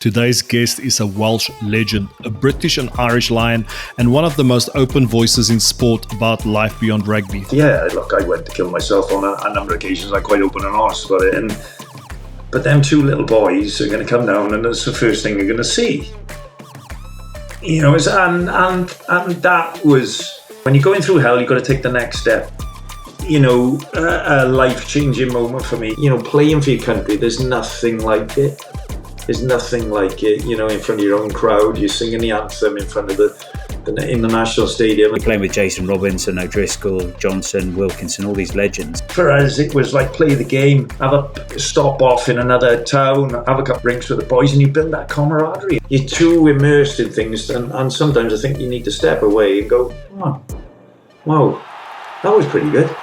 Today's guest is a Welsh legend, a British and Irish lion, and one of the most open voices in sport about life beyond rugby. Yeah, look, I went to kill myself on a number of occasions. I'm quite open and honest about it. But them two little boys are going to come down, and that's the first thing they're going to see. You know, and that was, when you're going through hell, you've got to take the next step. You know, a life-changing moment for me. You know, playing for your country, there's nothing like it. There's nothing like it, you know, in front of your own crowd. You're singing the anthem in front of in the National Stadium. We're playing with Jason Robinson, O'Driscoll, Johnson, Wilkinson, all these legends. For us, it was like play the game, have a stop off in another town, have a couple of drinks with the boys, and you build that camaraderie. You're too immersed in things, and sometimes I think you need to step away and go, oh, wow, that was pretty good.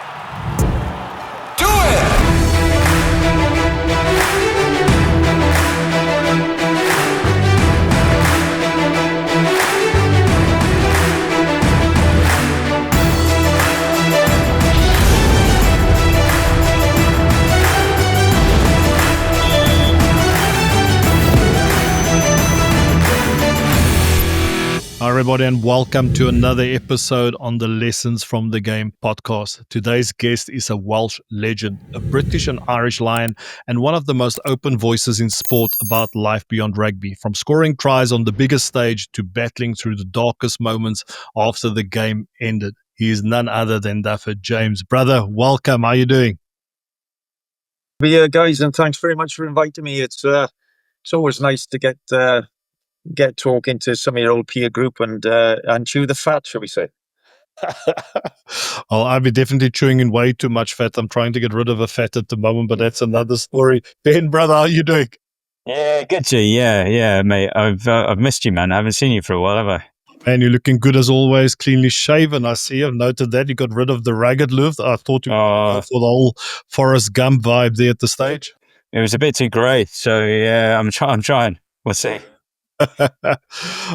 Hi everybody, and welcome to another episode on the Lessons from the Game podcast. Today's guest is a Welsh legend, a British and Irish lion, and one of the most open voices in sport about life beyond rugby, from scoring tries on the biggest stage to battling through the darkest moments after the game ended. He is none other than Dafydd James. Brother, welcome. How are you doing? Yeah, guys, and thanks very much for inviting me. It's always nice to get talking to some of your old peer group and chew the fat, shall we say. Well, I'll be definitely chewing in way too much fat. I'm trying to get rid of a fat at the moment, but that's another story. Ben, brother, how are you doing? Yeah, good, G. Yeah, mate. I've missed you, man. I haven't seen you for a while, have I? Man, you're looking good as always, cleanly shaven. I see. I've noted that. You got rid of the ragged look. I thought you were for the whole Forrest Gump vibe there at the stage. It was a bit too grey, so yeah, I'm trying. We'll see.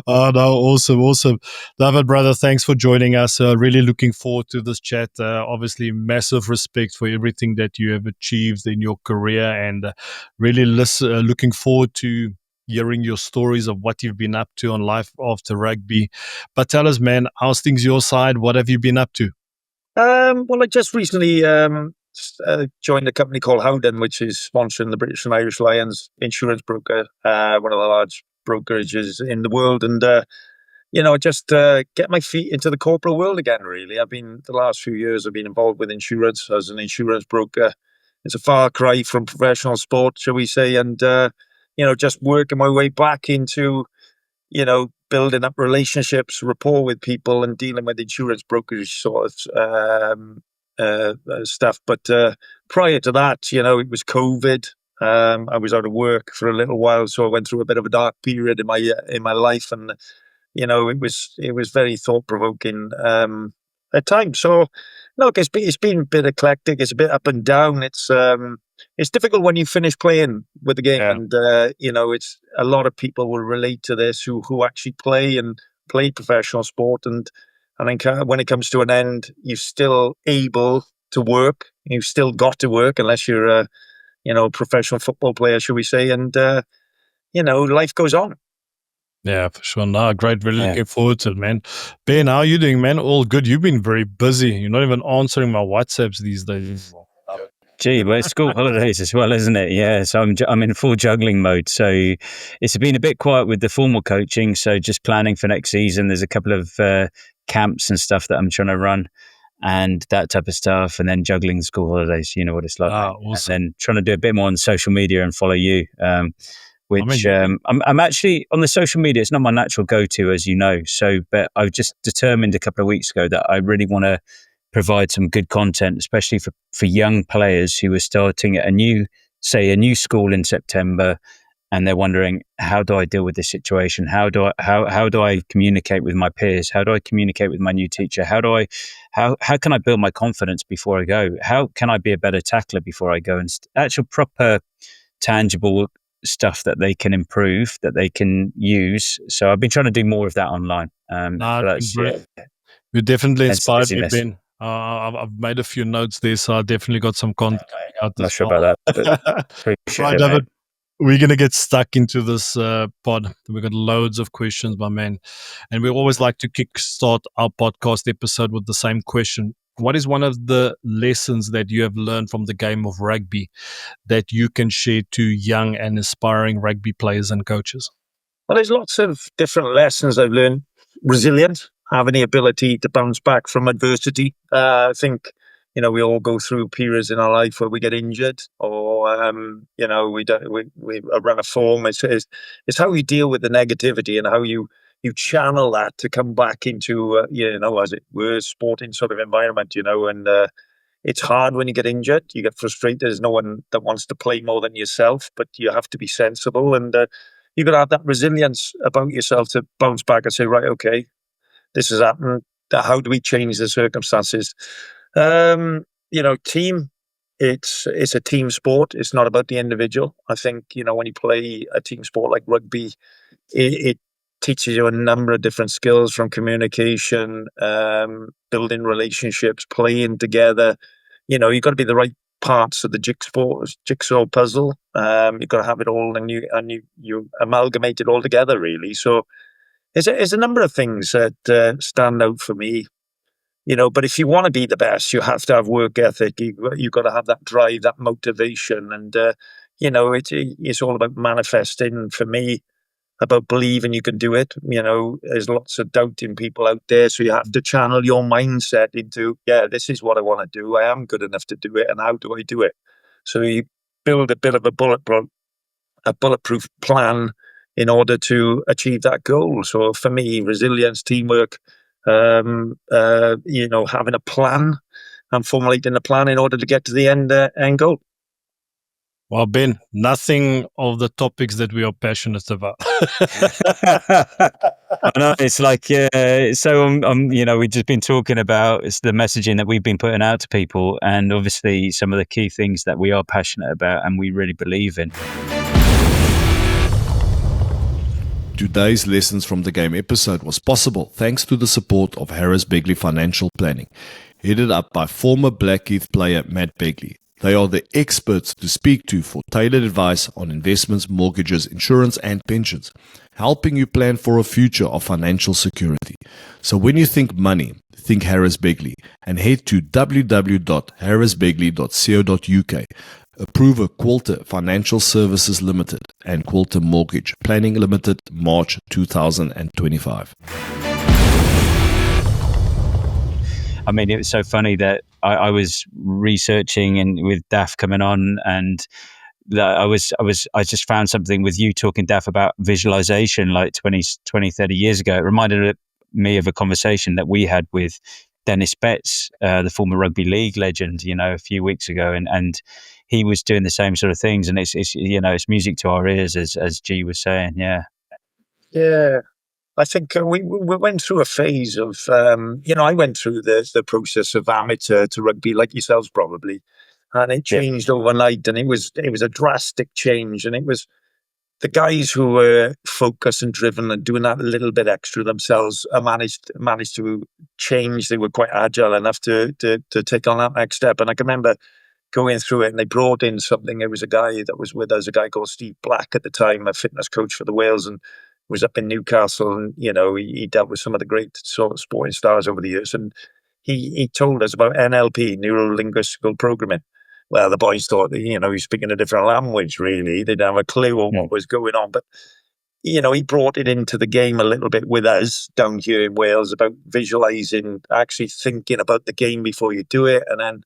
Oh no, awesome. David, brother, thanks for joining us. Really looking forward to this chat. Obviously, massive respect for everything that you have achieved in your career, and really looking forward to hearing your stories of what you've been up to on life after rugby. But tell us, man, how's things your side? What have you been up to? Well, I just recently joined a company called Howden, which is sponsoring the British and Irish Lions insurance broker, one of the large brokerages in the world, and just get my feet into the corporate world again. Really, the last few years I've been involved with insurance as an insurance broker. It's a far cry from professional sport, shall we say, and just working my way back into building up relationships, rapport with people, and dealing with insurance brokerage sort of stuff. But prior to that, it was COVID. I was out of work for a little while, so I went through a bit of a dark period in my life, and it was very thought provoking at times. So look, it's been a bit eclectic. It's a bit up and down. It's difficult when you finish playing with the game, and it's a lot of people will relate to this who actually play professional sport, and I think when it comes to an end, you're still able to work. You've still got to work unless you're a professional football player, shall we say, and life goes on. Yeah, for sure. No, great. Really looking forward to it, man. Ben, how are you doing, man? All good. You've been very busy. You're not even answering my WhatsApps these days. Gee, well, it's school holidays as well, isn't it? Yeah, so I'm in full juggling mode. So it's been a bit quiet with the formal coaching. So just planning for next season. There's a couple of camps and stuff that I'm trying to run, and that type of stuff, and then juggling school holidays. You know what it's like. Awesome. And then trying to do a bit more on social media and follow you. I'm actually on the social media. It's not my natural go-to, as you know. So, but I've just determined a couple of weeks ago that I really want to provide some good content, especially for young players who are starting at a new school in September, and they're wondering, how do I deal with this situation? How do I communicate with my peers? How do I communicate with my new teacher? How can I build my confidence before I go? How can I be a better tackler before I go? And actual proper tangible stuff that they can improve, that they can use. So I've been trying to do more of that online. You definitely inspired me, Ben. I've made a few notes there, so I definitely got some content out. Not sure about that. Right, David. we're going to get stuck into this pod. We've got loads of questions, my man. And we always like to kickstart our podcast episode with the same question. What is one of the lessons that you have learned from the game of rugby that you can share to young and aspiring rugby players and coaches? Well, there's lots of different lessons I've learned. Resilience, having the ability to bounce back from adversity. I think, we all go through periods in our life where we get injured or, we run a form. It's how you deal with the negativity and how you channel that to come back into, as it were, sporting sort of environment, and it's hard when you get injured. You get frustrated. There's no one that wants to play more than yourself, but you have to be sensible and you've got to have that resilience about yourself to bounce back and say, right, okay, this has happened. How do we change the circumstances? Team, it's a team sport. It's not about the individual. I think, when you play a team sport like rugby, it teaches you a number of different skills from communication, building relationships, playing together. You've got to be the right parts of the jigsaw puzzle. You've got to have it all, and you amalgamate it all together, really. So there's a number of things that stand out for me. But if you want to be the best, you have to have work ethic. You've got to have that drive, that motivation, and it's all about manifesting. For me, about believing you can do it. There's lots of doubting people out there, so you have to channel your mindset into, this is what I want to do. I am good enough to do it, and how do I do it? So you build a bit of a bulletproof plan in order to achieve that goal. So for me, resilience, teamwork, having a plan and formulating a plan in order to get to the end goal. Well, Ben, nothing of the topics that we are passionate about. I know, it's like, we've just been talking about it's the messaging that we've been putting out to people, and obviously some of the key things that we are passionate about and we really believe in. Today's Lessons from the Game episode was possible thanks to the support of Harris Begley Financial Planning, headed up by former Blackheath player Matt Begley. They are the experts to speak to for tailored advice on investments, mortgages, insurance and pensions, helping you plan for a future of financial security. So when you think money, think Harris Begley and head to www.harrisbegley.co.uk. Approver Quilter Financial Services Limited and Quilter Mortgage Planning Limited, March 2025. I mean, it was so funny that I was researching and with Daf coming on, and I just found something with you talking, Daf, about visualization like 20, 30 years ago. It reminded me of a conversation that we had with Dennis Betts, the former rugby league legend, a few weeks ago, and he was doing the same sort of things, and it's music to our ears, as G was saying. Yeah. I think we went through a phase of, I went through the process of amateur to rugby, like yourselves probably, and it changed overnight, and it was a drastic change, and it was the guys who were focused and driven and doing that a little bit extra themselves managed to change. They were quite agile enough to take on that next step, and I can remember going through it, and they brought in something. It was a guy that was with us, a guy called Steve Black at the time, a fitness coach for the Wales, and was up in Newcastle, and he dealt with some of the great sort of sporting stars over the years, and he told us about NLP, neuro-linguistical programming. Well, the boys thought he was speaking a different language. Really, they didn't have a clue on what was going on, but he brought it into the game a little bit with us down here in Wales about visualizing, actually thinking about the game before you do it, and then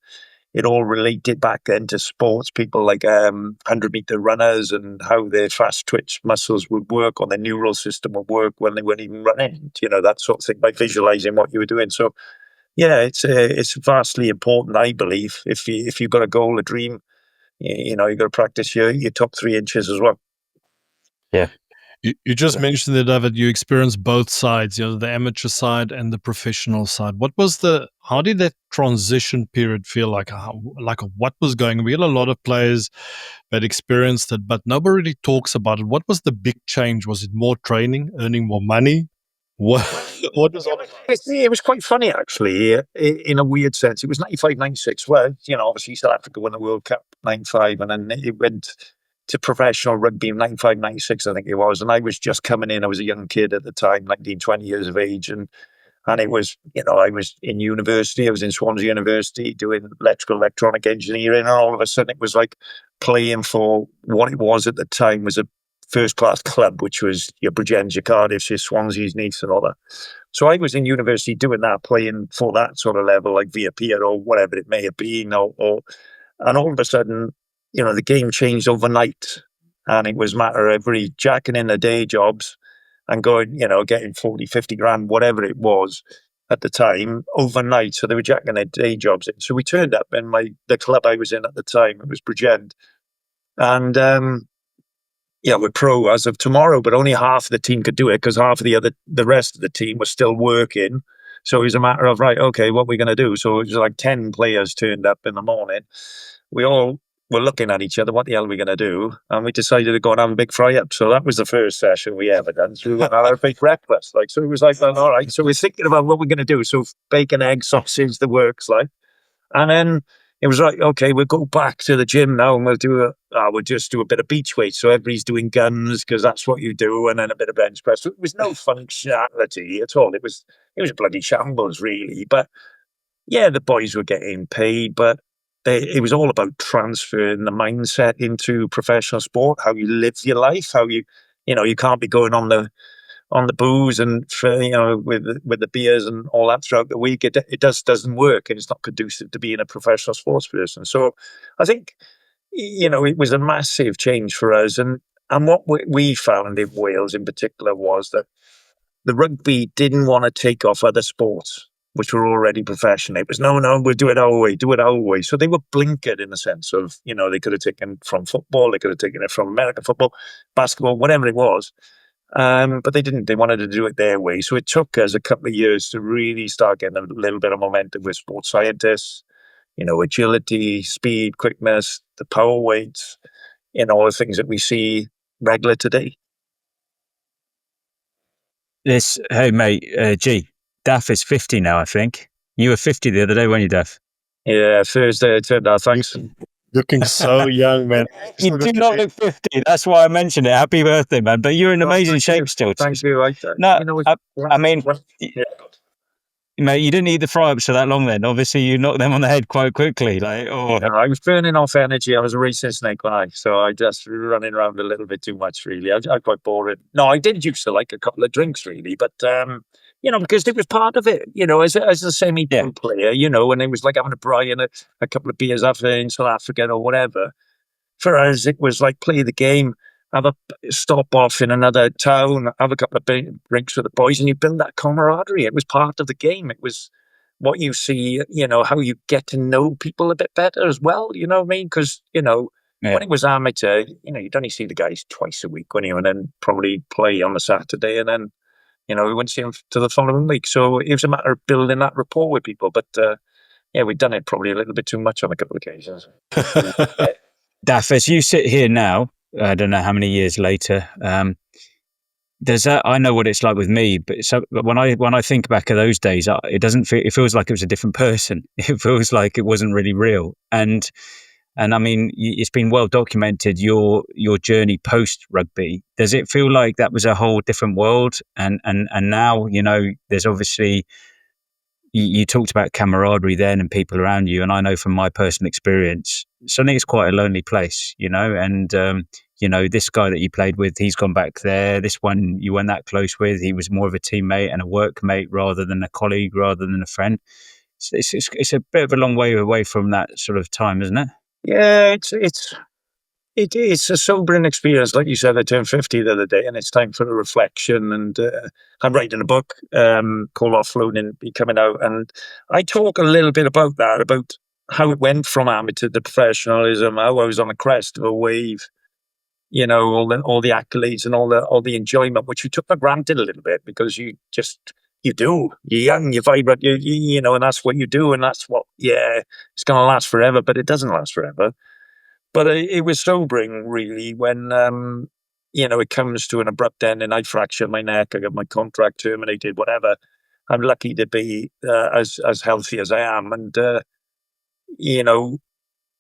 it all related back then to sports, people like 100-meter runners and how their fast twitch muscles would work, or their neural system would work when they weren't even running, that sort of thing, by visualizing what you were doing. So, it's vastly important, I believe. If you've got a goal, a dream, you've got to practice your top 3 inches as well. Yeah. You just mentioned it, David. You experienced both sides, the amateur side and the professional side. How did that transition period feel like? What was going on? We had a lot of players that experienced it, but nobody really talks about it. What was the big change? Was it more training, earning more money? What was all it was quite funny, actually, in a weird sense. It was 95, 96. Well, obviously South Africa won the World Cup 95, and then it went to professional rugby in 95, 96, I think it was. And I was just coming in. I was a young kid at the time, 19, 20 years of age. And it was, I was in university. I was in Swansea University doing electronic engineering. And all of a sudden it was like playing for what it was at the time was a first-class club, which was your Bridgends, your Cardiffs, your Swansea's, Nice and all that. So I was in university doing that, playing for that sort of level, like via peer or whatever it may have been. And all of a sudden, the game changed overnight. And it was a matter of everybody jacking in their day jobs and going, getting 40, 50 grand, whatever it was at the time, overnight. So they were jacking their day jobs in. So we turned up in the club I was in at the time, it was Bridgend. And we're pro as of tomorrow, but only half the team could do it because half of the rest of the team was still working. So it was a matter of, right, okay, what are we going to do? So it was like 10 players turned up in the morning. We all were looking at each other, what the hell are we going to do? And we decided to go and have a big fry up. So that was the first session we ever done. So we went and had a big breakfast. So it was like, well, all right. So we're thinking about what we're going to do. So bacon, egg, sausage, the works And then it was like, okay, we'll go back to the gym now and we'll just do a bit of beach weight. So everybody's doing guns because that's what you do, and then a bit of bench press. So it was no functionality at all. It was a bloody shambles, really. But yeah, the boys were getting paid, but it was all about transferring the mindset into professional sport, how you live your life, how you can't be going on the booze and with the beers and all that throughout the week. It just doesn't work, and it's not conducive to being a professional sports person. So I think it was a massive change for us, and what we found in Wales in particular was that the rugby didn't want to take off other sports which were already professional. It was, no, we'll do it our way. So they were blinkered in the sense of, they could have taken from football, they could have taken it from American football, basketball, whatever it was. But they didn't. They wanted to do it their way. So it took us a couple of years to really start getting a little bit of momentum with sports scientists, agility, speed, quickness, the power weights, all the things that we see regular today. Hey, mate, Daff is 50 now, I think. You were 50 the other day, weren't you, Daff? Yeah, Thursday I turned out. Thanks. Looking so young, man. You do not look 50. That's why I mentioned it. Happy birthday, man. But you're in amazing shape still. Thank you. I mean, mate, you didn't eat the fry-ups for that long then. Obviously, you knocked them on the head quite quickly. I was burning off energy. I was a racing snake when so I just running around a little bit too much, really. I quite bored. No, I did used to like a couple of drinks, really, but because it was part of it, as a semi-pro player, and it was like having a braai and a couple of beers after in South Africa or whatever. For us, it was like play the game, have a stop off in another town, have a couple of drinks with the boys, and you build that camaraderie. It was part of the game. It was what you see, how you get to know people a bit better as well. You know what I mean? Because, when it was amateur, you'd only see the guys twice a week, wouldn't you? And then probably play on a Saturday, and then, we wouldn't see them to the following week. So it was a matter of building that rapport with people. But, we'd done it probably a little bit too much on a couple of occasions. Daff, as you sit here now, I don't know how many years later, there's that. I know what it's like with me, but when I think back of those days, it doesn't feel. It feels like it was a different person. It feels like it wasn't really real. And I mean, it's been well documented your journey post rugby. Does it feel like that was a whole different world? And now there's obviously. You talked about camaraderie then and people around you, and I know from my personal experience, suddenly it's quite a lonely place, and this guy that you played with, he's gone back there. This one you weren't that close with, he was more of a teammate and a workmate rather than a colleague, rather than a friend. It's a bit of a long way away from that sort of time, isn't it? Yeah, it's a sobering experience. Like you said, I turned 50 the other day, and it's time for a reflection. And I'm writing a book called Offloading, be coming out. And I talk a little bit about that, about how it went from amateur to professionalism, how I was on the crest of a wave, all the accolades and all the enjoyment, which you took for granted a little bit because you do. You're young, you're vibrant, and that's what you do. And that's what, it's going to last forever, but it doesn't last forever. But it was sobering, really, when, it comes to an abrupt end and I fractured my neck, I got my contract terminated, whatever. I'm lucky to be as healthy as I am. And,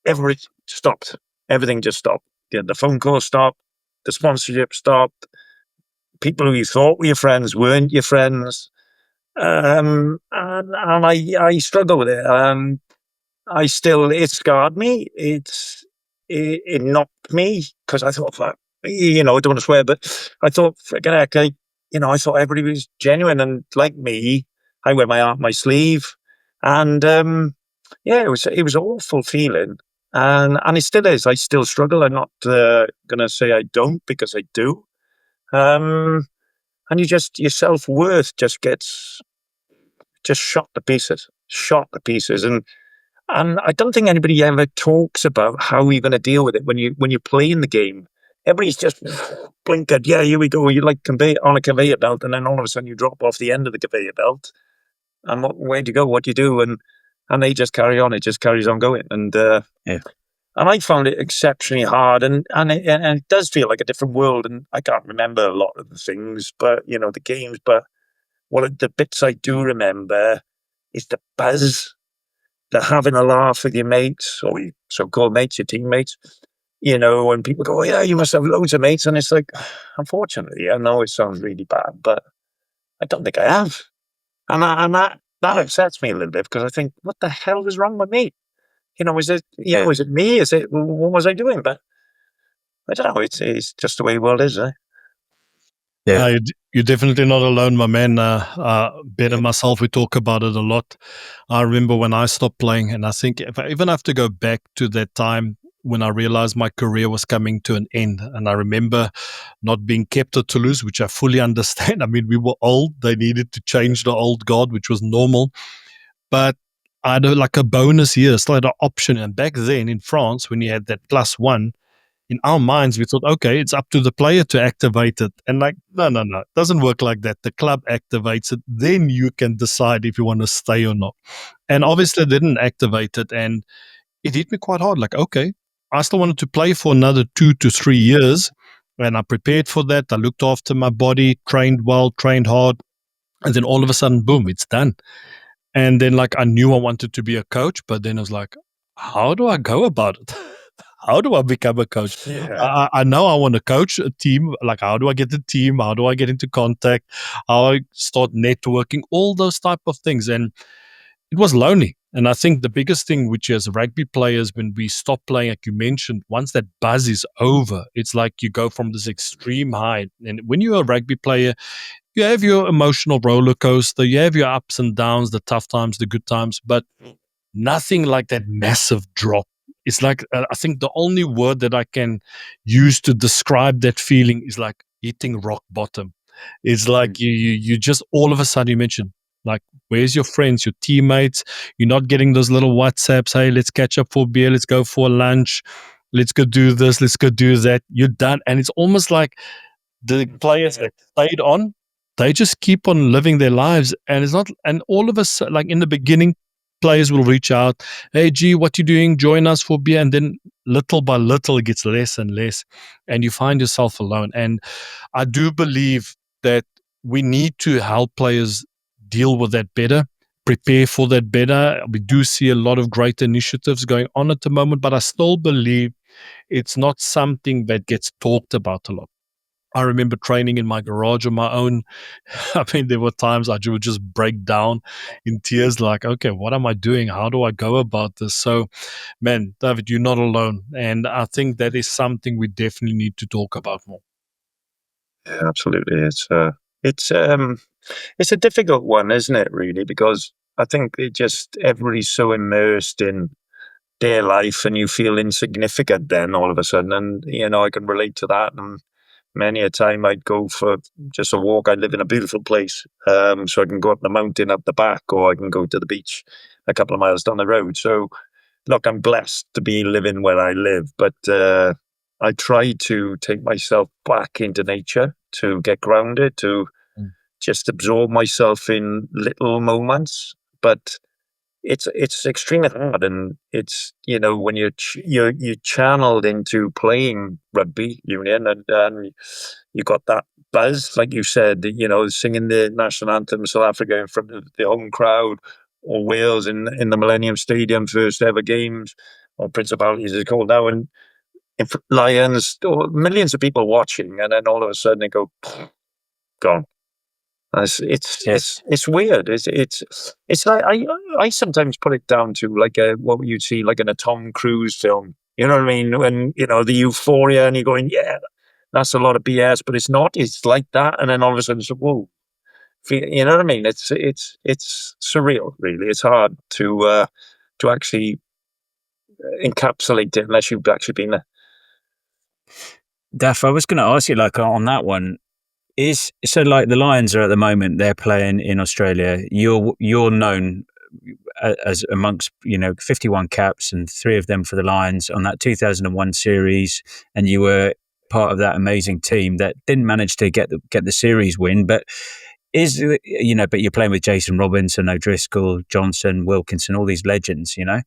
everything stopped. Everything just stopped. the phone call stopped, the sponsorship stopped. People who you thought were your friends weren't your friends. And I struggle with it. It scarred me. It knocked me because I thought, I don't want to swear, but I thought, friggin' heck, I thought everybody was genuine and like me. I wear my heart on my sleeve, and it was an awful feeling, and it still is. I still struggle. I'm not gonna say I don't, because I do. And your self-worth just gets shot to pieces, and I don't think anybody ever talks about how you're going to deal with it when you're playing the game. Everybody's just blinkered. Yeah, here we go. You're like on a conveyor belt, and then all of a sudden you drop off the end of the conveyor belt. And where do you go? What do you do? And they just carry on. It just carries on going. And and I found it exceptionally hard. And it does feel like a different world. And I can't remember a lot of the things, but the games. But the bits I do remember is the buzz, the having a laugh with your mates, or your so-called mates, your teammates, when people go, oh, yeah, you must have loads of mates. And it's like, unfortunately, I know it sounds really bad, but I don't think I have. And that upsets me a little bit, because I think, what the hell was wrong with me? Is it, is it me? What was I doing? But I don't know. It's just the way the world is, eh? Yeah. You're definitely not alone, my man. Ben and myself, we talk about it a lot. I remember when I stopped playing, and I think if I even have to go back to that time when I realized my career was coming to an end, and I remember not being kept at Toulouse, which I fully understand. I mean, we were old. They needed to change the old guard, which was normal. But I had like a bonus year, still had an option. And back then in France, when you had that +1, in our minds, we thought, okay, it's up to the player to activate it. And like, no, it doesn't work like that. The club activates it. Then you can decide if you want to stay or not. And obviously, they didn't activate it. And it hit me quite hard. Like, okay, I still wanted to play for another 2 to 3 years. And I prepared for that. I looked after my body, trained well, trained hard. And then all of a sudden, boom, it's done. And then like I knew I wanted to be a coach, but then I was like, how do I go about it? How do I become a coach? Yeah. I know I want to coach a team. Like, how do I get the team? How do I get into contact? How I start networking? All those type of things. And it was lonely. And I think the biggest thing, which is rugby players, when we stop playing, like you mentioned, once that buzz is over, it's like you go from this extreme high. And when you're a rugby player, you have your emotional roller coaster, you have your ups and downs, the tough times, the good times, but nothing like that massive drop. It's like, I think the only word that I can use to describe that feeling is like hitting rock bottom. It's like you just all of a sudden you mention, like, where's your friends, your teammates? You're not getting those little WhatsApps. Hey, let's catch up for beer. Let's go for lunch. Let's go do this. Let's go do that. You're done. And it's almost like the players that stayed on, they just keep on living their lives. And it's not, and all of us, like in the beginning, players will reach out, hey, G, what you doing? Join us for beer. And then little by little, it gets less and less. And you find yourself alone. And I do believe that we need to help players deal with that better, prepare for that better. We do see a lot of great initiatives going on at the moment, but I still believe it's not something that gets talked about a lot. I remember training in my garage on my own. I mean, there were times I would just break down in tears, like, okay, what am I doing? How do I go about this? So, man, David, you're not alone. And I think that is something we definitely need to talk about more. Yeah, absolutely. It's a difficult one, isn't it, really? Because I think everybody's so immersed in their life, and you feel insignificant then all of a sudden. And, I can relate to that. And many a time I'd go for just a walk. I live in a beautiful place, so I can go up the mountain up the back, or I can go to the beach a couple of miles down the road. So, look, I'm blessed to be living where I live, but I try to take myself back into nature to get grounded, to just absorb myself in little moments. But it's extremely hard, and it's when you're channeled into playing rugby union, and you got that buzz, like you said, singing the national anthem of South Africa in front of the home crowd, or Wales in the Millennium Stadium first ever games, or Principalities is called now, and Lions, millions of people watching, and then all of a sudden they go, gone. It's weird. It's like I sometimes put it down to like what you'd see like in a Tom Cruise film. You know what I mean? When the euphoria, and you're going, yeah, that's a lot of BS, but it's not. It's like that, and then all of a sudden, it's whoa. You know what I mean? It's surreal, really. It's hard to actually encapsulate it unless you've actually been there. Daff, I was going to ask you, like, on that one, so like the Lions are at the moment, they're playing in Australia. You're known as amongst 51 caps and 3 of them for the Lions on that 2001 series, and you were part of that amazing team that didn't manage to get the series win, but but you're playing with Jason Robinson, O'Driscoll, Johnson, Wilkinson, all these legends, Yeah.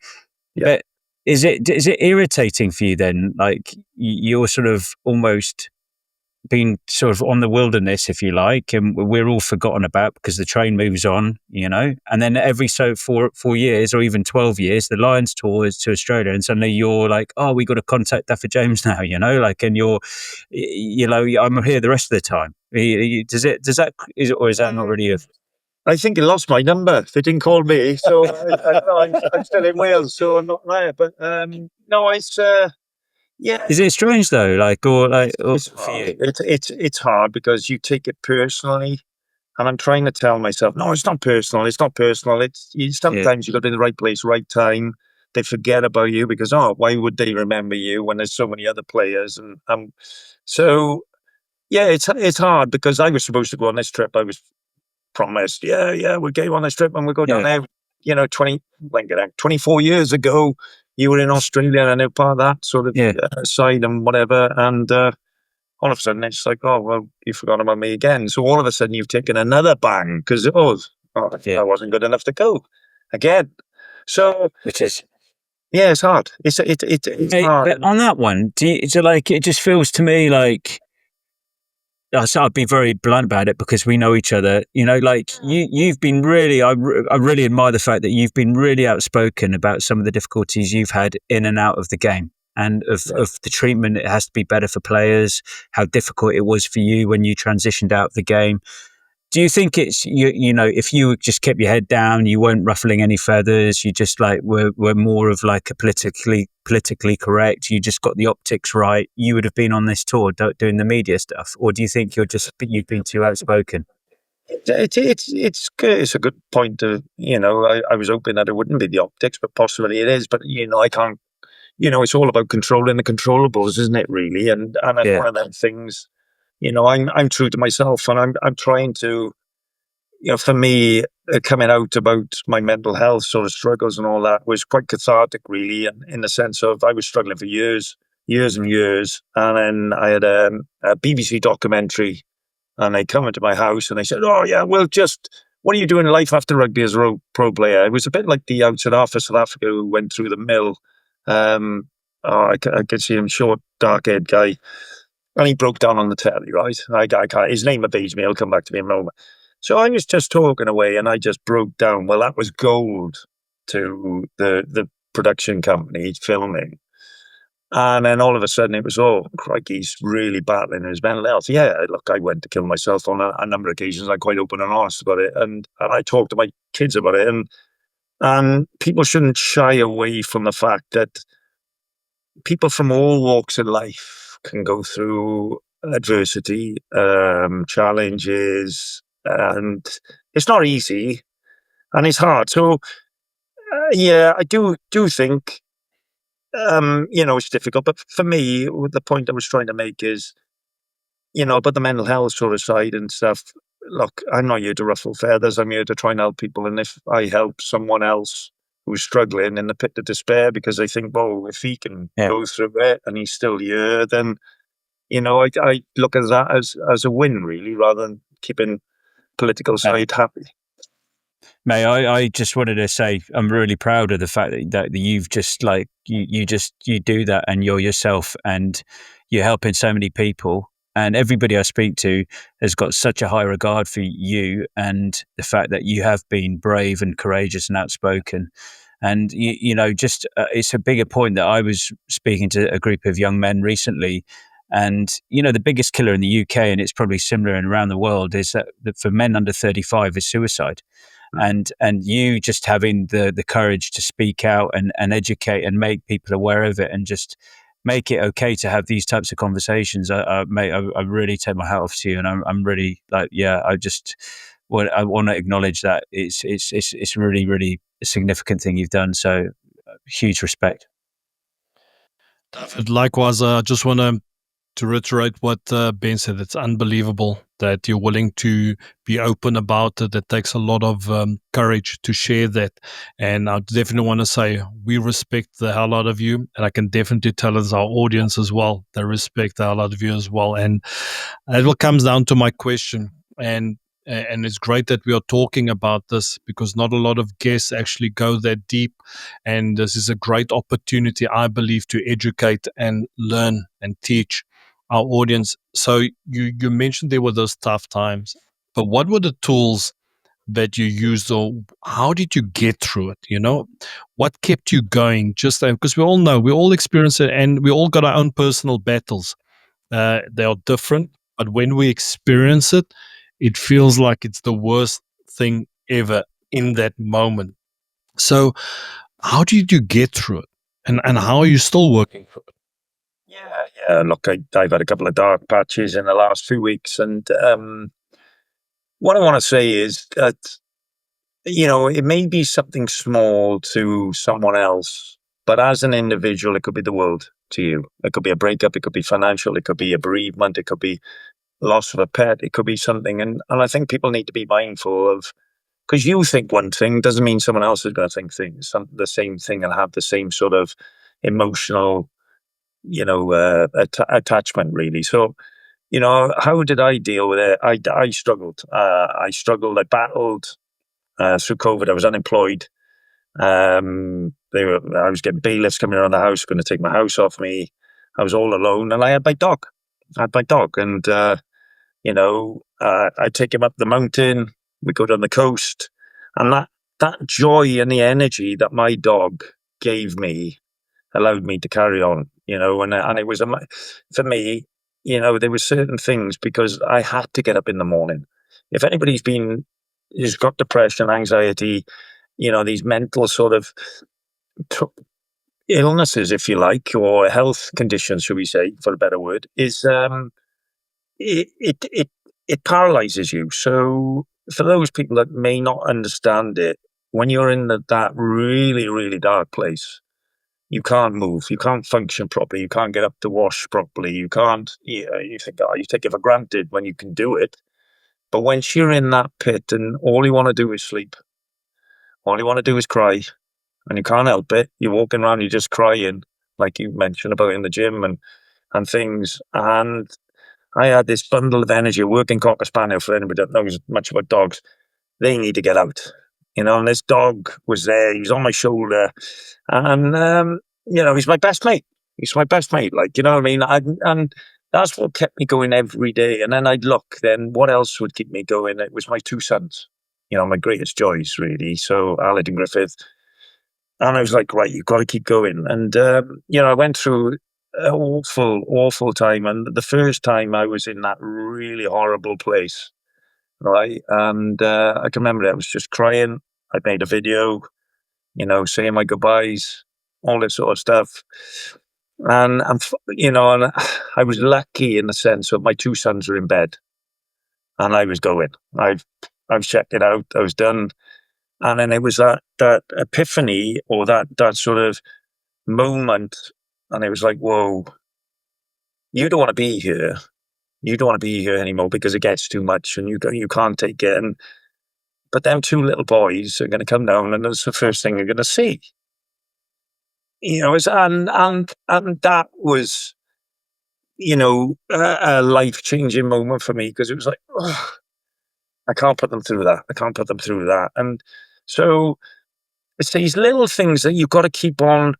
But is it irritating for you then? Like you're sort of almost been sort of on the wilderness, if you like, and we're all forgotten about because the train moves on, and then every 4 years or even 12 years, the Lions tour is to Australia, and suddenly you're like, oh, we got to contact Dafydd James now, and you're, I'm here the rest of the time. Is that not really I think he lost my number. They didn't call me, so I'm still in Wales, so I'm not there. But no, it's yeah. Is it strange though? It's hard because you take it personally, and I'm trying to tell myself, no, it's not personal. It's not personal. Sometimes you got to be in the right place, right time. They forget about you because why would they remember you when there's so many other players? And so yeah, it's hard because I was supposed to go on this trip. I was promised, we'll get you on this trip and we'll go down there. 24 years ago, you were in Australia and they're part of that sort of side and whatever. And all of a sudden, it's like, oh, well, you forgot about me again. So all of a sudden, you've taken another bang because I wasn't good enough to go again. So, which is. Yeah, it's hard. It's hard. But on that one, it just feels to me like. So I'd be very blunt about it because we know each other. You've been really. I really admire the fact that you've been really outspoken about some of the difficulties you've had in and out of the game, and of the treatment. It has to be better for players. How difficult it was for you when you transitioned out of the game. Do you think it's if you just kept your head down, you weren't ruffling any feathers, you just were more of like a politically correct, you just got the optics right, you would have been on this tour doing the media stuff? Or do you think you've been too outspoken? It's good. It's a good point. I was hoping that it wouldn't be the optics, but possibly it is. But I can't. It's all about controlling the controllables, isn't it? Really, and it's one of them things. I'm true to myself, and I'm trying to, for me, coming out about my mental health sort of struggles and all that was quite cathartic, really, and in the sense of I was struggling for years and years, and then I had a BBC documentary, and they come into my house and they said, "Oh yeah, well, what are you doing in life after rugby as a pro player?" It was a bit like the outside half of South Africa who went through the mill. I could see him, short, dark-haired guy. And he broke down on the telly, right? I can't. His name evades me. He'll come back to me in a moment. So I was just talking away, and I just broke down. Well, that was gold to the production company filming. And then all of a sudden, it was, crikey, he's really battling his mental health. Yeah, look, I went to kill myself on a number of occasions. I'm quite open and honest about it, and I talk to my kids about it. And people shouldn't shy away from the fact that people from all walks of life can go through adversity, challenges, and it's not easy, and it's hard. So, I do think, it's difficult. But for me, the point I was trying to make is, about the mental health sort of side and stuff. Look, I'm not here to ruffle feathers. I'm here to try and help people. And if I help someone else who's struggling in the pit of despair because they think, well, if he can go through it and he's still here, then I look at that as a win, really, rather than keeping political side happy. May I just wanted to say I'm really proud of the fact that you've just you do that, and you're yourself, and you're helping so many people, and everybody I speak to has got such a high regard for you and the fact that you have been brave and courageous and outspoken. And, just it's a bigger point that I was speaking to a group of young men recently. And, the biggest killer in the UK, and it's probably similar and around the world, is that for men under 35 is suicide. And you just having the courage to speak out and educate and make people aware of it and just make it okay to have these types of conversations. I really take my hat off to you, and I'm really I want to acknowledge that it's really, really a significant thing you've done. So huge respect. David, likewise, I just want to reiterate what Ben said. It's unbelievable that you're willing to be open about it. It takes a lot of courage to share that. And I definitely want to say we respect the hell out of you. And I can definitely tell us, our audience as well, they respect the hell out of you as well. And it will comes down to my question. And it's great that we are talking about this, because not a lot of guests actually go that deep. And this is a great opportunity, I believe, to educate and learn and teach our audience. So you mentioned there were those tough times, but what were the tools that you used, or how did you get through it? What kept you going? Just because we all know, we all experience it, and we all got our own personal battles. They are different, but when we experience it, it feels like it's the worst thing ever in that moment. So how did you get through it, and how are you still working through it? Yeah. Look, I've had a couple of dark patches in the last few weeks, and what I want to say is that, it may be something small to someone else, but as an individual, it could be the world to you. It could be a breakup, it could be financial, it could be a bereavement, it could be loss of a pet, it could be something. And I think people need to be mindful of, because you think one thing doesn't mean someone else is going to think the same thing and have the same sort of emotional, attachment, really. So, how did I deal with it? I struggled. I battled through COVID. I was unemployed. I was getting bailiffs coming around the house, going to take my house off me. I was all alone, and I had my dog. And I'd take him up the mountain. We go down the coast, and that joy and the energy that my dog gave me allowed me to carry on. And it was for me. There were certain things, because I had to get up in the morning. If anybody's got depression, anxiety, these mental sort of illnesses, if you like, or health conditions, should we say, for a better word, is it paralyzes you. So for those people that may not understand it, when you're in that really, really dark place, you can't move, you can't function properly, you can't get up to wash properly, you can't, you think, you take it for granted when you can do it. But once you're in that pit and all you want to do is sleep, all you want to do is cry, and you can't help it, you're walking around, you're just crying, like you mentioned about in the gym and things. And I had this bundle of energy, a working Cocker Spaniel, for anybody that knows much about dogs. They need to get out, and this dog was there, he was on my shoulder, and, he's my best mate. He's my best mate, what I mean? And that's what kept me going every day. And then I'd look, then what else would keep me going? It was my two sons, my greatest joys, really. So Aled and Griffith. And I was like, right, you've got to keep going. And, I went through an awful time. And the first time I was in that really horrible place, right? And I can remember I was just crying. I made a video, saying my goodbyes, all this sort of stuff. And I was lucky in the sense that my two sons were in bed, and I was going. I've checked it out. I was done. And then it was that epiphany, or that sort of moment, and it was like, whoa, you don't want to be here. You don't want to be here anymore, because it gets too much, and you can't take it. But them two little boys are going to come down, and that's the first thing you're going to see. And that was, a life-changing moment for me, because it was like, oh, I can't put them through that. And so it's these little things that you've got to keep on,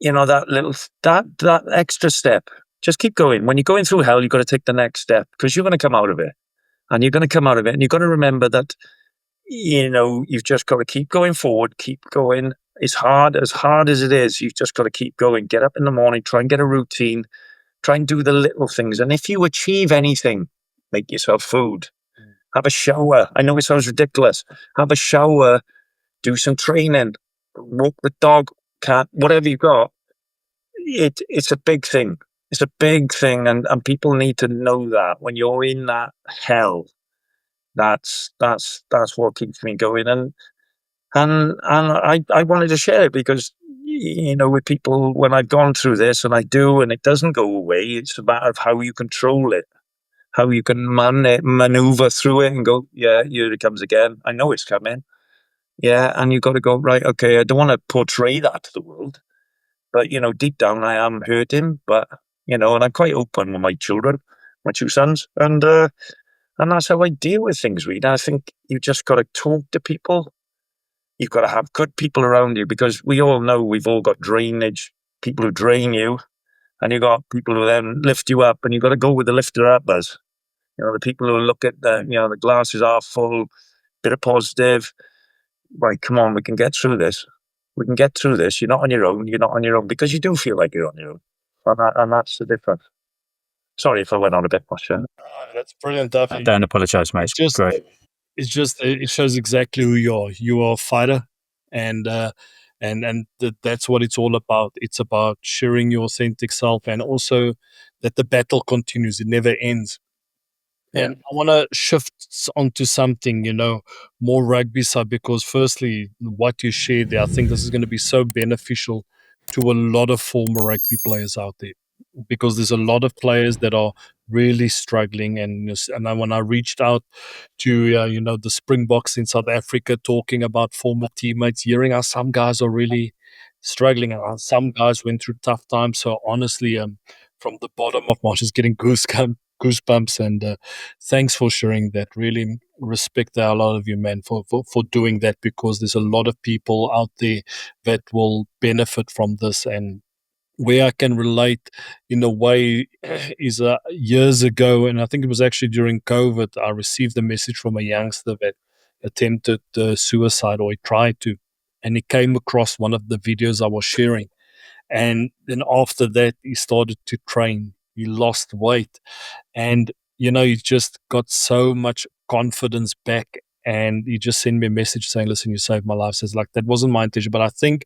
that extra step. Just keep going. When you're going through hell, you've got to take the next step, because you're going to come out of it. And you're going to come out of it, and you've got to remember that, you've just got to keep going forward, keep going. As hard as it is, you've just got to keep going. Get up in the morning, try and get a routine, try and do the little things. And if you achieve anything, make yourself food, have a shower. I know it sounds ridiculous. Have a shower, do some training, walk the dog, cat, whatever you've got. It's a big thing. It's a big thing, and people need to know that when you're in that hell, that's what keeps me going. And I wanted to share it because with people when I've gone through this, and I do, and it doesn't go away. It's a matter of how you control it, how you can maneuver through it, and go, yeah, here it comes again. I know it's coming. Yeah, and you've got to go, right, okay. I don't want to portray that to the world, but deep down I am hurting. But and I'm quite open with my children, my two sons, and that's how I deal with things. Really, I think you just got to talk to people. You've got to have good people around you, because we all know we've all got drainage, people who drain you, and you've got people who then lift you up, and you've got to go with the lifter uppers. The people who look at the glasses are full, bit of positive. Right, come on, we can get through this. We can get through this. You're not on your own. You're not on your own, because you do feel like you're on your own. And that's the difference. Sorry if I went on a bit much. That's brilliant, Duffy. Don't apologise, mate. Just Great. it shows exactly who you are. You are a fighter, and that's what it's all about. It's about sharing your authentic self, and also that the battle continues. It never ends. And I want to shift onto something, more rugby side, because firstly, what you shared there, I think this is going to be so beneficial to a lot of former rugby players out there, because there's a lot of players that are really struggling. And when I reached out to, the Springboks in South Africa, talking about former teammates, hearing how some guys are really struggling and how some guys went through tough times. So honestly, from the bottom of my just getting goosebumps, and thanks for sharing that. Really respect a lot of you, man, for doing that, because there's a lot of people out there that will benefit from this. And where I can relate in a way is years ago, and I think it was actually during COVID, I received a message from a youngster that attempted suicide, or he tried to, and he came across one of the videos I was sharing. And then after that, he started to train. He lost weight, and he just got so much confidence back. And he just sent me a message saying, listen, you saved my life. Says, like, that wasn't my intention, but I think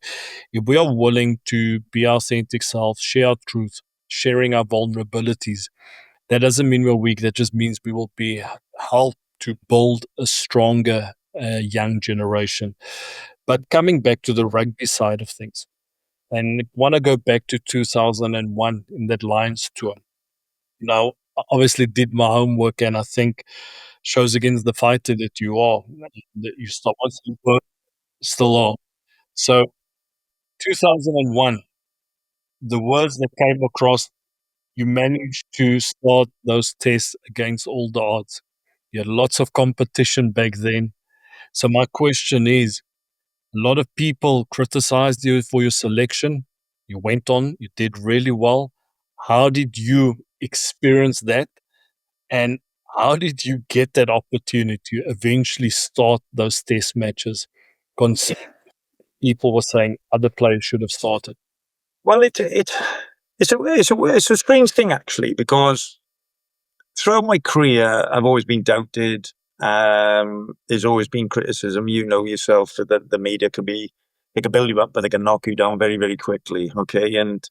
if we are willing to be our authentic self, share our truth, sharing our vulnerabilities, that doesn't mean we're weak. That just means we will be helped to build a stronger young generation. But coming back to the rugby side of things, and I want to go back to 2001 in that Lions tour. Now, I obviously did my homework, and I think shows against the fighter that you are, that you still are. So 2001, the words that came across, you managed to start those tests against all the odds. You had lots of competition back then. So my question is, a lot of people criticized you for your selection. You went on, you did really well. How did you experience that? And how did you get that opportunity to eventually start those test matches? Considering people were saying other players should have started. Well, it's a strange thing, actually, because throughout my career, I've always been doubted. There's always been criticism. You know yourself that the media they can build you up, but they can knock you down very, very quickly. Okay, and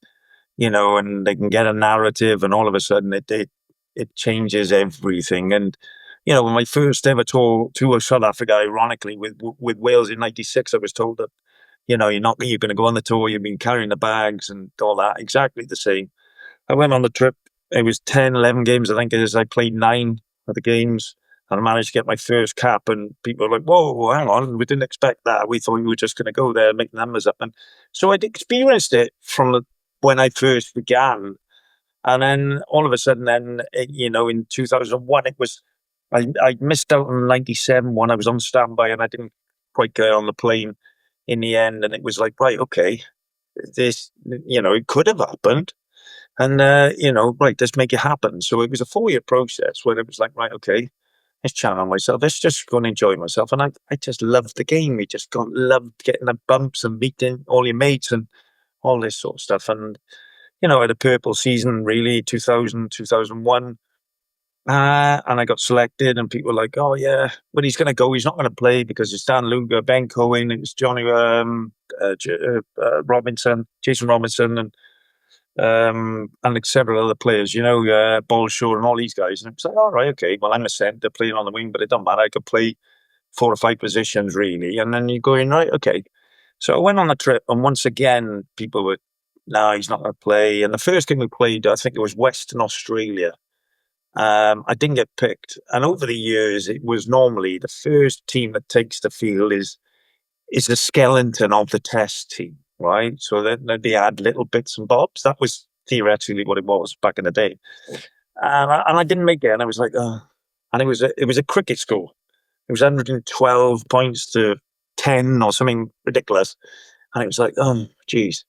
and they can get a narrative, and all of a sudden it changes everything. And when my first ever tour South Africa, ironically with Wales in '96, I was told that you're going to go on the tour. You've been carrying the bags and all that. Exactly the same. I went on the trip. It was 10, 11 games, I think it is. I played 9 of the games, and I managed to get my first cap. And people were like, whoa, hang on, we didn't expect that. We thought we were just going to go there and make the numbers up. And so I'd experienced it from when I first began. And then all of a sudden, in 2001, I missed out on '97 when I was on standby, and I didn't quite get on the plane in the end. And it was like, right, okay, this, it could have happened. And, right, let's make it happen. So it was a 4-year process where it was like, right, okay, let's challenge myself. Let's just go and enjoy myself. And I just loved the game. Loved getting the bumps and meeting all your mates and all this sort of stuff. And, I had a purple season, really, 2000, 2001. And I got selected, and people were like, "Oh yeah, but he's going to go. He's not going to play because it's Dan Luger, Ben Cohen, it's Johnny Robinson, Jason Robinson, and like several other players. Bolshaw and all these guys." And it was like, "All right, okay. Well, I'm a centre playing on the wing, but it don't matter. I could play 4 or 5 positions really." And then you go in, right, okay. So I went on a trip, and once again, people were, "No, he's not going to play." And the first game we played, I think it was Western Australia. I didn't get picked, and over the years, it was normally the first team that takes the field is the skeleton of the test team, right? So then they add little bits and bobs. That was theoretically what it was back in the day, and I didn't make it. And I was like, oh. And it was a cricket score. It was 112 points to 10 or something ridiculous, and it was like, oh, geez.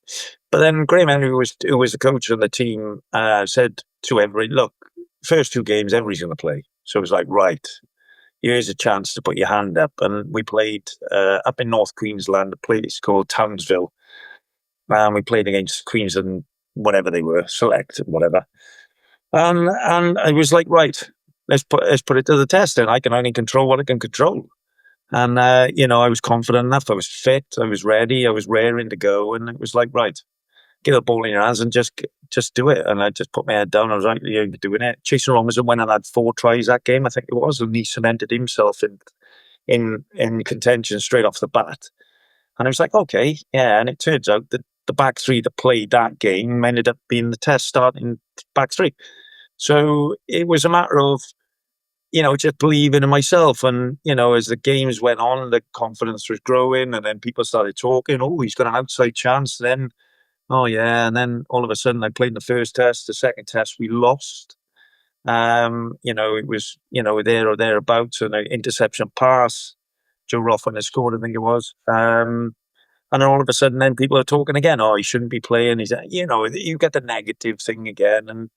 But then Graham Henry, who was the coach of the team, said to everybody, "Look, first 2 games, everybody's going to play." So it was like, right, here's a chance to put your hand up. And we played up in North Queensland, a place called Townsville. And we played against Queensland, whatever they were, Select, whatever. And I was like, right, let's put it to the test. And I can only control what I can control. And, I was confident enough. I was fit. I was ready. I was raring to go. And it was like, right, get the ball in your hands and just do it. And I just put my head down. I was like, "You're doing it." Jason Robinson went and had 4 tries that game, I think it was, and he cemented himself in contention straight off the bat. And I was like, okay, yeah. And it turns out that the back 3 that played that game ended up being the test starting back 3. So it was a matter of, just believing in myself. And, as the games went on, the confidence was growing, and then people started talking, "Oh, he's got an outside chance." Then, "Oh yeah," and then all of a sudden I played in the first test. The second test we lost. It was, there or thereabouts, and an interception pass. Joe Rothman had scored, I think it was. And then all of a sudden, then people are talking again. "Oh, he shouldn't be playing." You get the negative thing again, and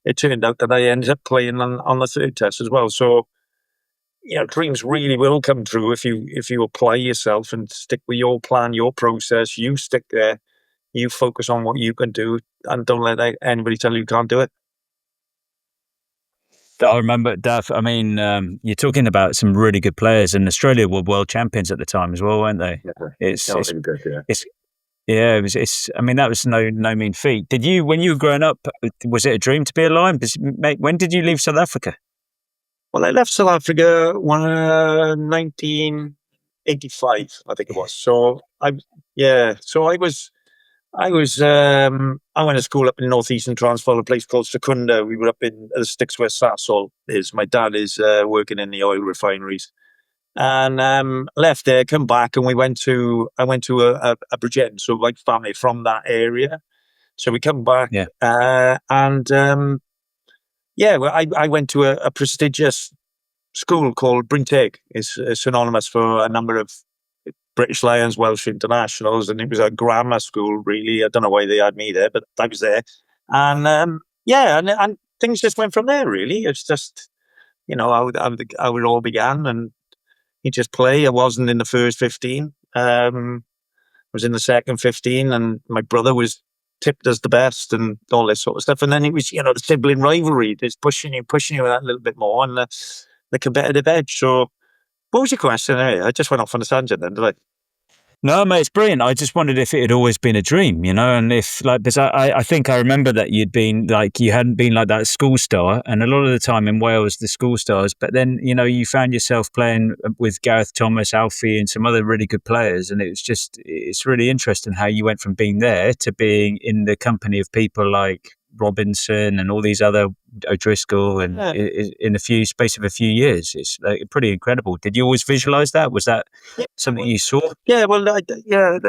it turned out that I ended up playing on the third test as well. So, dreams really will come true if you apply yourself and stick with your plan, your process. You stick there. You focus on what you can do, and don't let anybody tell you can't do it. I remember, Daf. I mean, you're talking about some really good players, and Australia were world champions at the time as well, weren't they? Yeah, It's good, yeah. yeah, it's. I mean, that was no mean feat. Did you, when you were growing up, was it a dream to be a Lion? Mate, when did you leave South Africa? Well, I left South Africa 1985, I think it was. So I went to school up in northeastern Transvaal, a place called Secunda. We were up in the sticks where Sasol is. My dad is working in the oil refineries, and left there, come back, and I went to a Bridgeton, so like family from that area. So we come back, Yeah. Well, I went to a prestigious school called Brinteg. It's synonymous for a number of British Lions, Welsh internationals, and it was a grammar school, really. I don't know why they had me there, but I was there. And and things just went from there, really. It's just, how it all began, and you just play. I wasn't in the first 15. I was in the second 15, and my brother was tipped as the best and all this sort of stuff. And then it was, the sibling rivalry, just pushing you that little bit more, and the competitive edge. So what was your question? I just went off on a tangent then, did I? No, mate, it's brilliant. I just wondered if it had always been a dream, and if, like, because I think I remember that you'd been, like, you hadn't been like that school star, and a lot of the time in Wales, the school stars, but then, you found yourself playing with Gareth Thomas, Alfie, and some other really good players, and it's really interesting how you went from being there to being in the company of people like Robinson and all these other O'Driscoll, and in space of a few years. It's pretty incredible. Did you always visualize that? Was that something you saw? Yeah, well,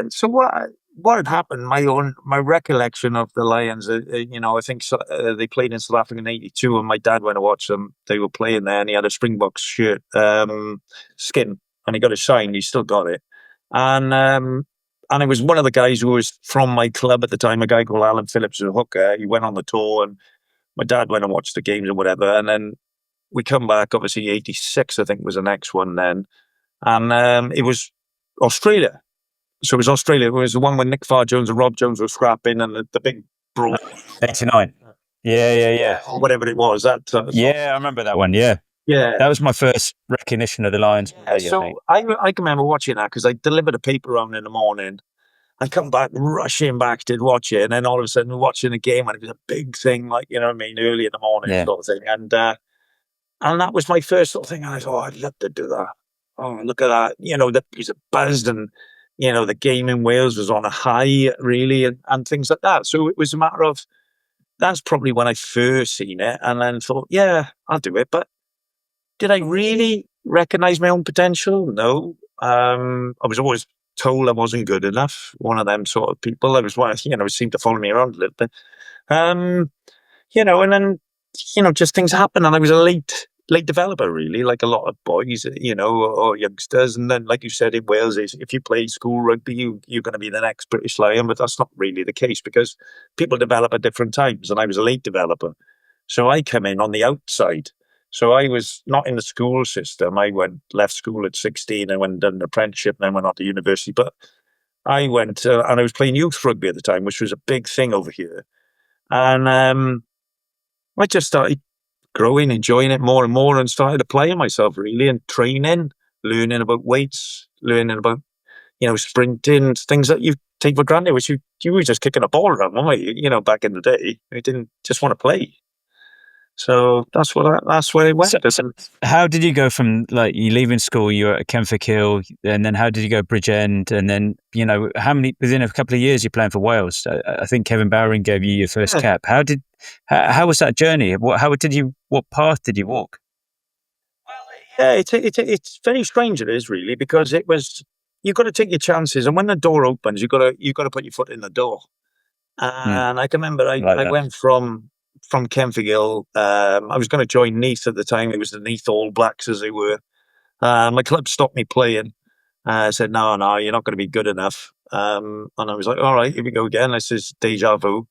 so what had happened? My recollection of the Lions, I think they played in South Africa in '82, and my dad went to watch them. They were playing there, and he had a Springboks shirt, skin, and he got it signed. He still got it, and it was one of the guys who was from my club at the time, a guy called Alan Phillips, a hooker. He went on the tour, and my dad went and watched the games and whatever. And then we come back, obviously 86, I think was the next one then. And it was Australia. So it was Australia. It was the one when Nick Farr-Jones and Rob Jones were scrapping and the big brawl. 89. Yeah. Whatever it was. Yeah, I remember that one, yeah. Yeah. That was my first recognition of the Lions. So I can remember watching that because I delivered a paper round in the morning. I come back, rushing back to watch it, and then all of a sudden watching the game, and it was a big thing, like, you know what I mean, early in the morning sort of thing. And that was my first sort of thing. And I thought, I'd love to do that. Oh, look at that. You know, it was buzzed, and, you know, the game in Wales was on a high, really, and things like that. So it was a matter of, that's probably when I first seen it, and then thought, yeah, I'll do it. But did I really recognise my own potential? No. I was always told I wasn't good enough. One of them sort of people. I was one, you know, seemed to follow me around a little bit. You know, and then, you know, just things happen, and I was a late developer, really, like a lot of boys, you know, or youngsters. And then, like you said, in Wales, if you play school rugby, you're going to be the next British Lion, but that's not really the case because people develop at different times, and I was a late developer. So I come in on the outside. So I was not in the school system. I left school at 16 and went and done an apprenticeship, and then went on to university. But I went and I was playing youth rugby at the time, which was a big thing over here. And I just started growing, enjoying it more and more, and started applying myself really, and training, learning about weights, learning about, you know, sprinting, things that you take for granted, which you were just kicking a ball around, weren't you? You know, back in the day, you didn't just want to play. So that's where it went. So how did you go from, like, you leaving school, you were at Kenfig Hill, and then how did you go Bridgend, and then, you know, within a couple of years you're playing for Wales? I think Kevin Bowring gave you your first cap. How was that journey? What path did you walk? Well, yeah, it's very strange. It is really, because you've got to take your chances, and when the door opens, you've got to put your foot in the door. And I can remember I went from Kenfig Hill. I was going to join Neath at the time. It was the Neath All Blacks, as they were. My club stopped me playing. Said, no, you're not going to be good enough. And I was like, all right, here we go again. This is deja vu.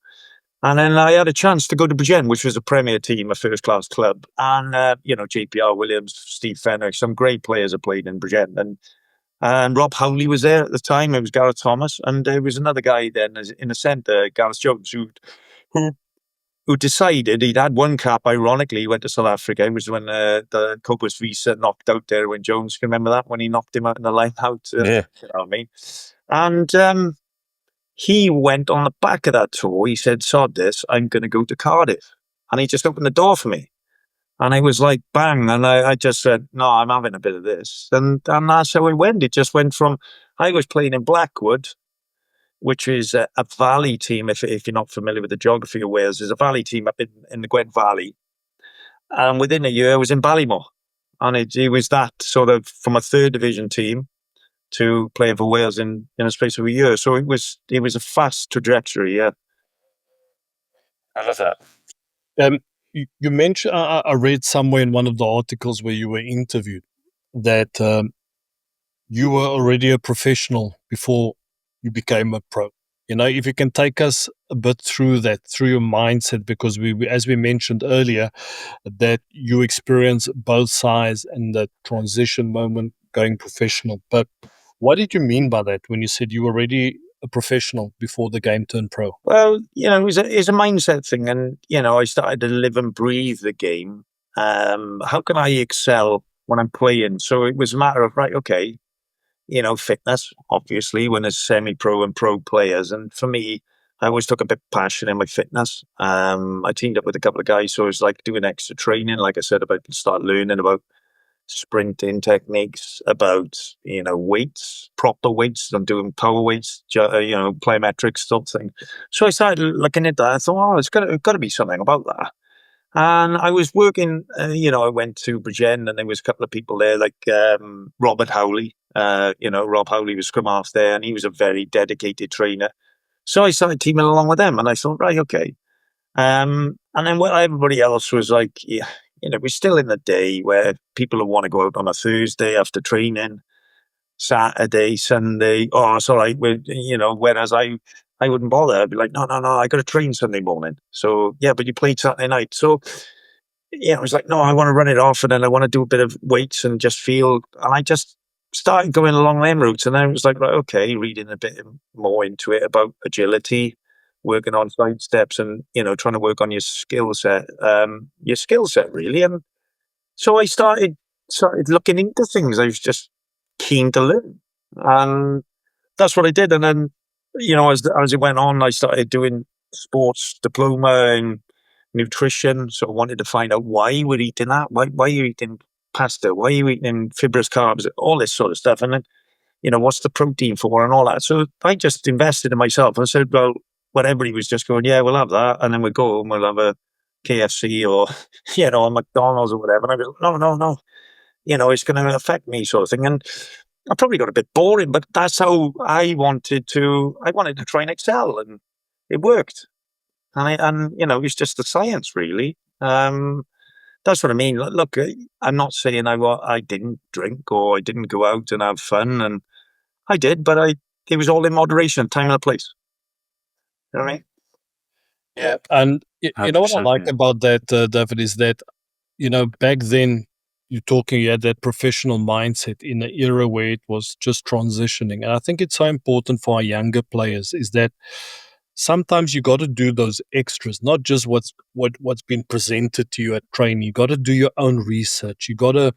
And then I had a chance to go to Bridgend, which was a Premier team, a first-class club. And, you know, JPR Williams, Steve Fenwick, some great players have played in Bridgend. And Rob Howley was there at the time. It was Gareth Thomas. And there was another guy then in the centre, Gareth Jones, who decided he'd had one cap. Ironically, he went to South Africa. It was when the Cobus Visa knocked out Derwyn Jones. Can you remember that, when he knocked him out in the line out? Yeah. You know what I mean? And he went on the back of that tour. He said, sod this, I'm going to go to Cardiff. And he just opened the door for me. And I was like, bang. And I just said, no, I'm having a bit of this. And that's how it went. It just went from, I was playing in Blackwood, which is a valley team. If you're not familiar with the geography of Wales, there's a valley team up in the Gwent Valley. And within a year, I was in Ballymore. And it was that sort of, from a third division team to playing for Wales in a space of a year. So it was a fast trajectory, yeah. I love that. You mentioned, I read somewhere in one of the articles where you were interviewed that you were already a professional before you became a pro. You know, if you can take us a bit through that, through your mindset, because we as we mentioned earlier, that you experience both sides and the transition moment going professional. But what did you mean by that when you said you were already a professional before the game turned pro? Well, you know, it's a mindset thing. And, you know, I started to live and breathe the game. How can I excel when I'm playing? So it was a matter of, right, okay, you know, fitness, obviously, when there's semi-pro and pro players. And for me, I always took a bit of passion in my fitness. I teamed up with a couple of guys, so I was like doing extra training, like I said, about start learning about sprinting techniques, about, you know, weights, proper weights. I'm doing power weights, you know, plyometrics, sort of thing. So I started looking at that. I thought, oh, it's got to be something about that. And I was working, you know, I went to Bridgend, and there was a couple of people there, like Robert Howley. You know, Rob Howley was scrum half there, and he was a very dedicated trainer. So I started teaming along with them, and I thought, right, okay. And then everybody else was like, yeah, you know, we're still in the day where people want to go out on a Thursday after training, Saturday, Sunday. Oh, it's all right. You know, whereas I wouldn't bother. I'd be like, no, I got to train Sunday morning. So yeah, but you played Saturday night. So it was like, no, I want to run it off, and then I want to do a bit of weights and just feel. And I just started going along them routes, and then it was like, right, okay, reading a bit more into it about agility, working on side steps, and trying to work on your skill set really. And so I started looking into things. I was just keen to learn, and that's what I did. And then, as it went on, I started doing sports diploma in nutrition. So I wanted to find out why we're eating that. Why are you eating pasta? Why are you eating fibrous carbs? All this sort of stuff. And then, what's the protein for and all that. So I just invested in myself. I said, well, when everybody was just going, yeah, we'll have that. And then we'll go and we'll have a KFC or, a McDonald's or whatever. And I was like, no, no, no. It's going to affect me sort of thing. And I probably got a bit boring, but that's how I wanted to try and excel, and it worked. And it's just the science really. That's what I mean. Look, I'm not saying I didn't drink or I didn't go out and have fun, and I did, but it was all in moderation, time and a place. You know what I mean? Yeah. And you know what I 100%, like yeah. about that, David, is that, back then you had that professional mindset in an era where it was just transitioning. And I think it's so important for our younger players is that sometimes you got to do those extras, not just what's been presented to you at training. You got to do your own research. You got to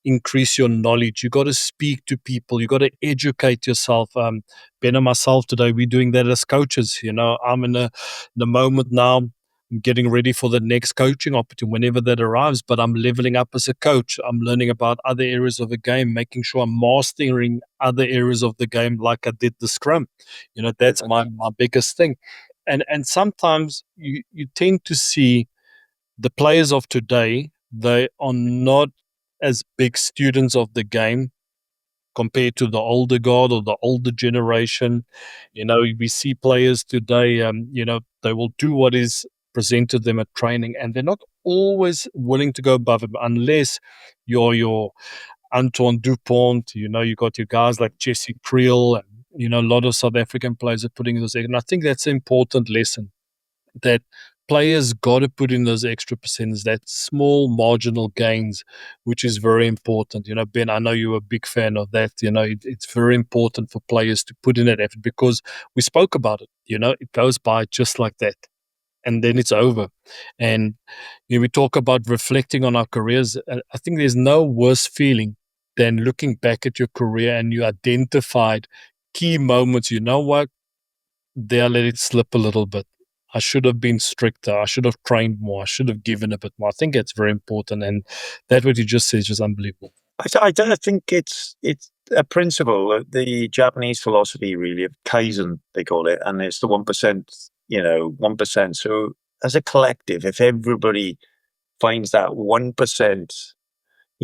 increase your knowledge. You got to speak to people. You got to educate yourself. Ben and myself today, we're doing that as coaches. I'm in the moment now. I'm getting ready for the next coaching opportunity whenever that arrives, but I'm leveling up as a coach. I'm learning about other areas of the game, making sure I'm mastering other areas of the game like I did the scrum. That's my biggest thing. And sometimes you tend to see the players of today, they are not as big students of the game compared to the older guard or the older generation. We see players today, they will do what is presented them at training, and they're not always willing to go above it unless you're your Antoine Dupont, you got your guys like Jesse Creel, and, a lot of South African players are putting those in. And I think that's an important lesson that players got to put in those extra percentages, that small marginal gains, which is very important. Ben, I know you're a big fan of that. It's very important for players to put in that effort because we spoke about it. It goes by just like that, and then it's over. And we talk about reflecting on our careers. I think there's no worse feeling than looking back at your career and you identified key moments. You know what? There, let it slip a little bit. I should have been stricter. I should have trained more. I should have given a bit more. I think that's very important. And that what you just said is just unbelievable. I don't think it's a principle, the Japanese philosophy really of Kaizen, they call it, and it's the 1%, 1%. So as a collective, if everybody finds that 1%,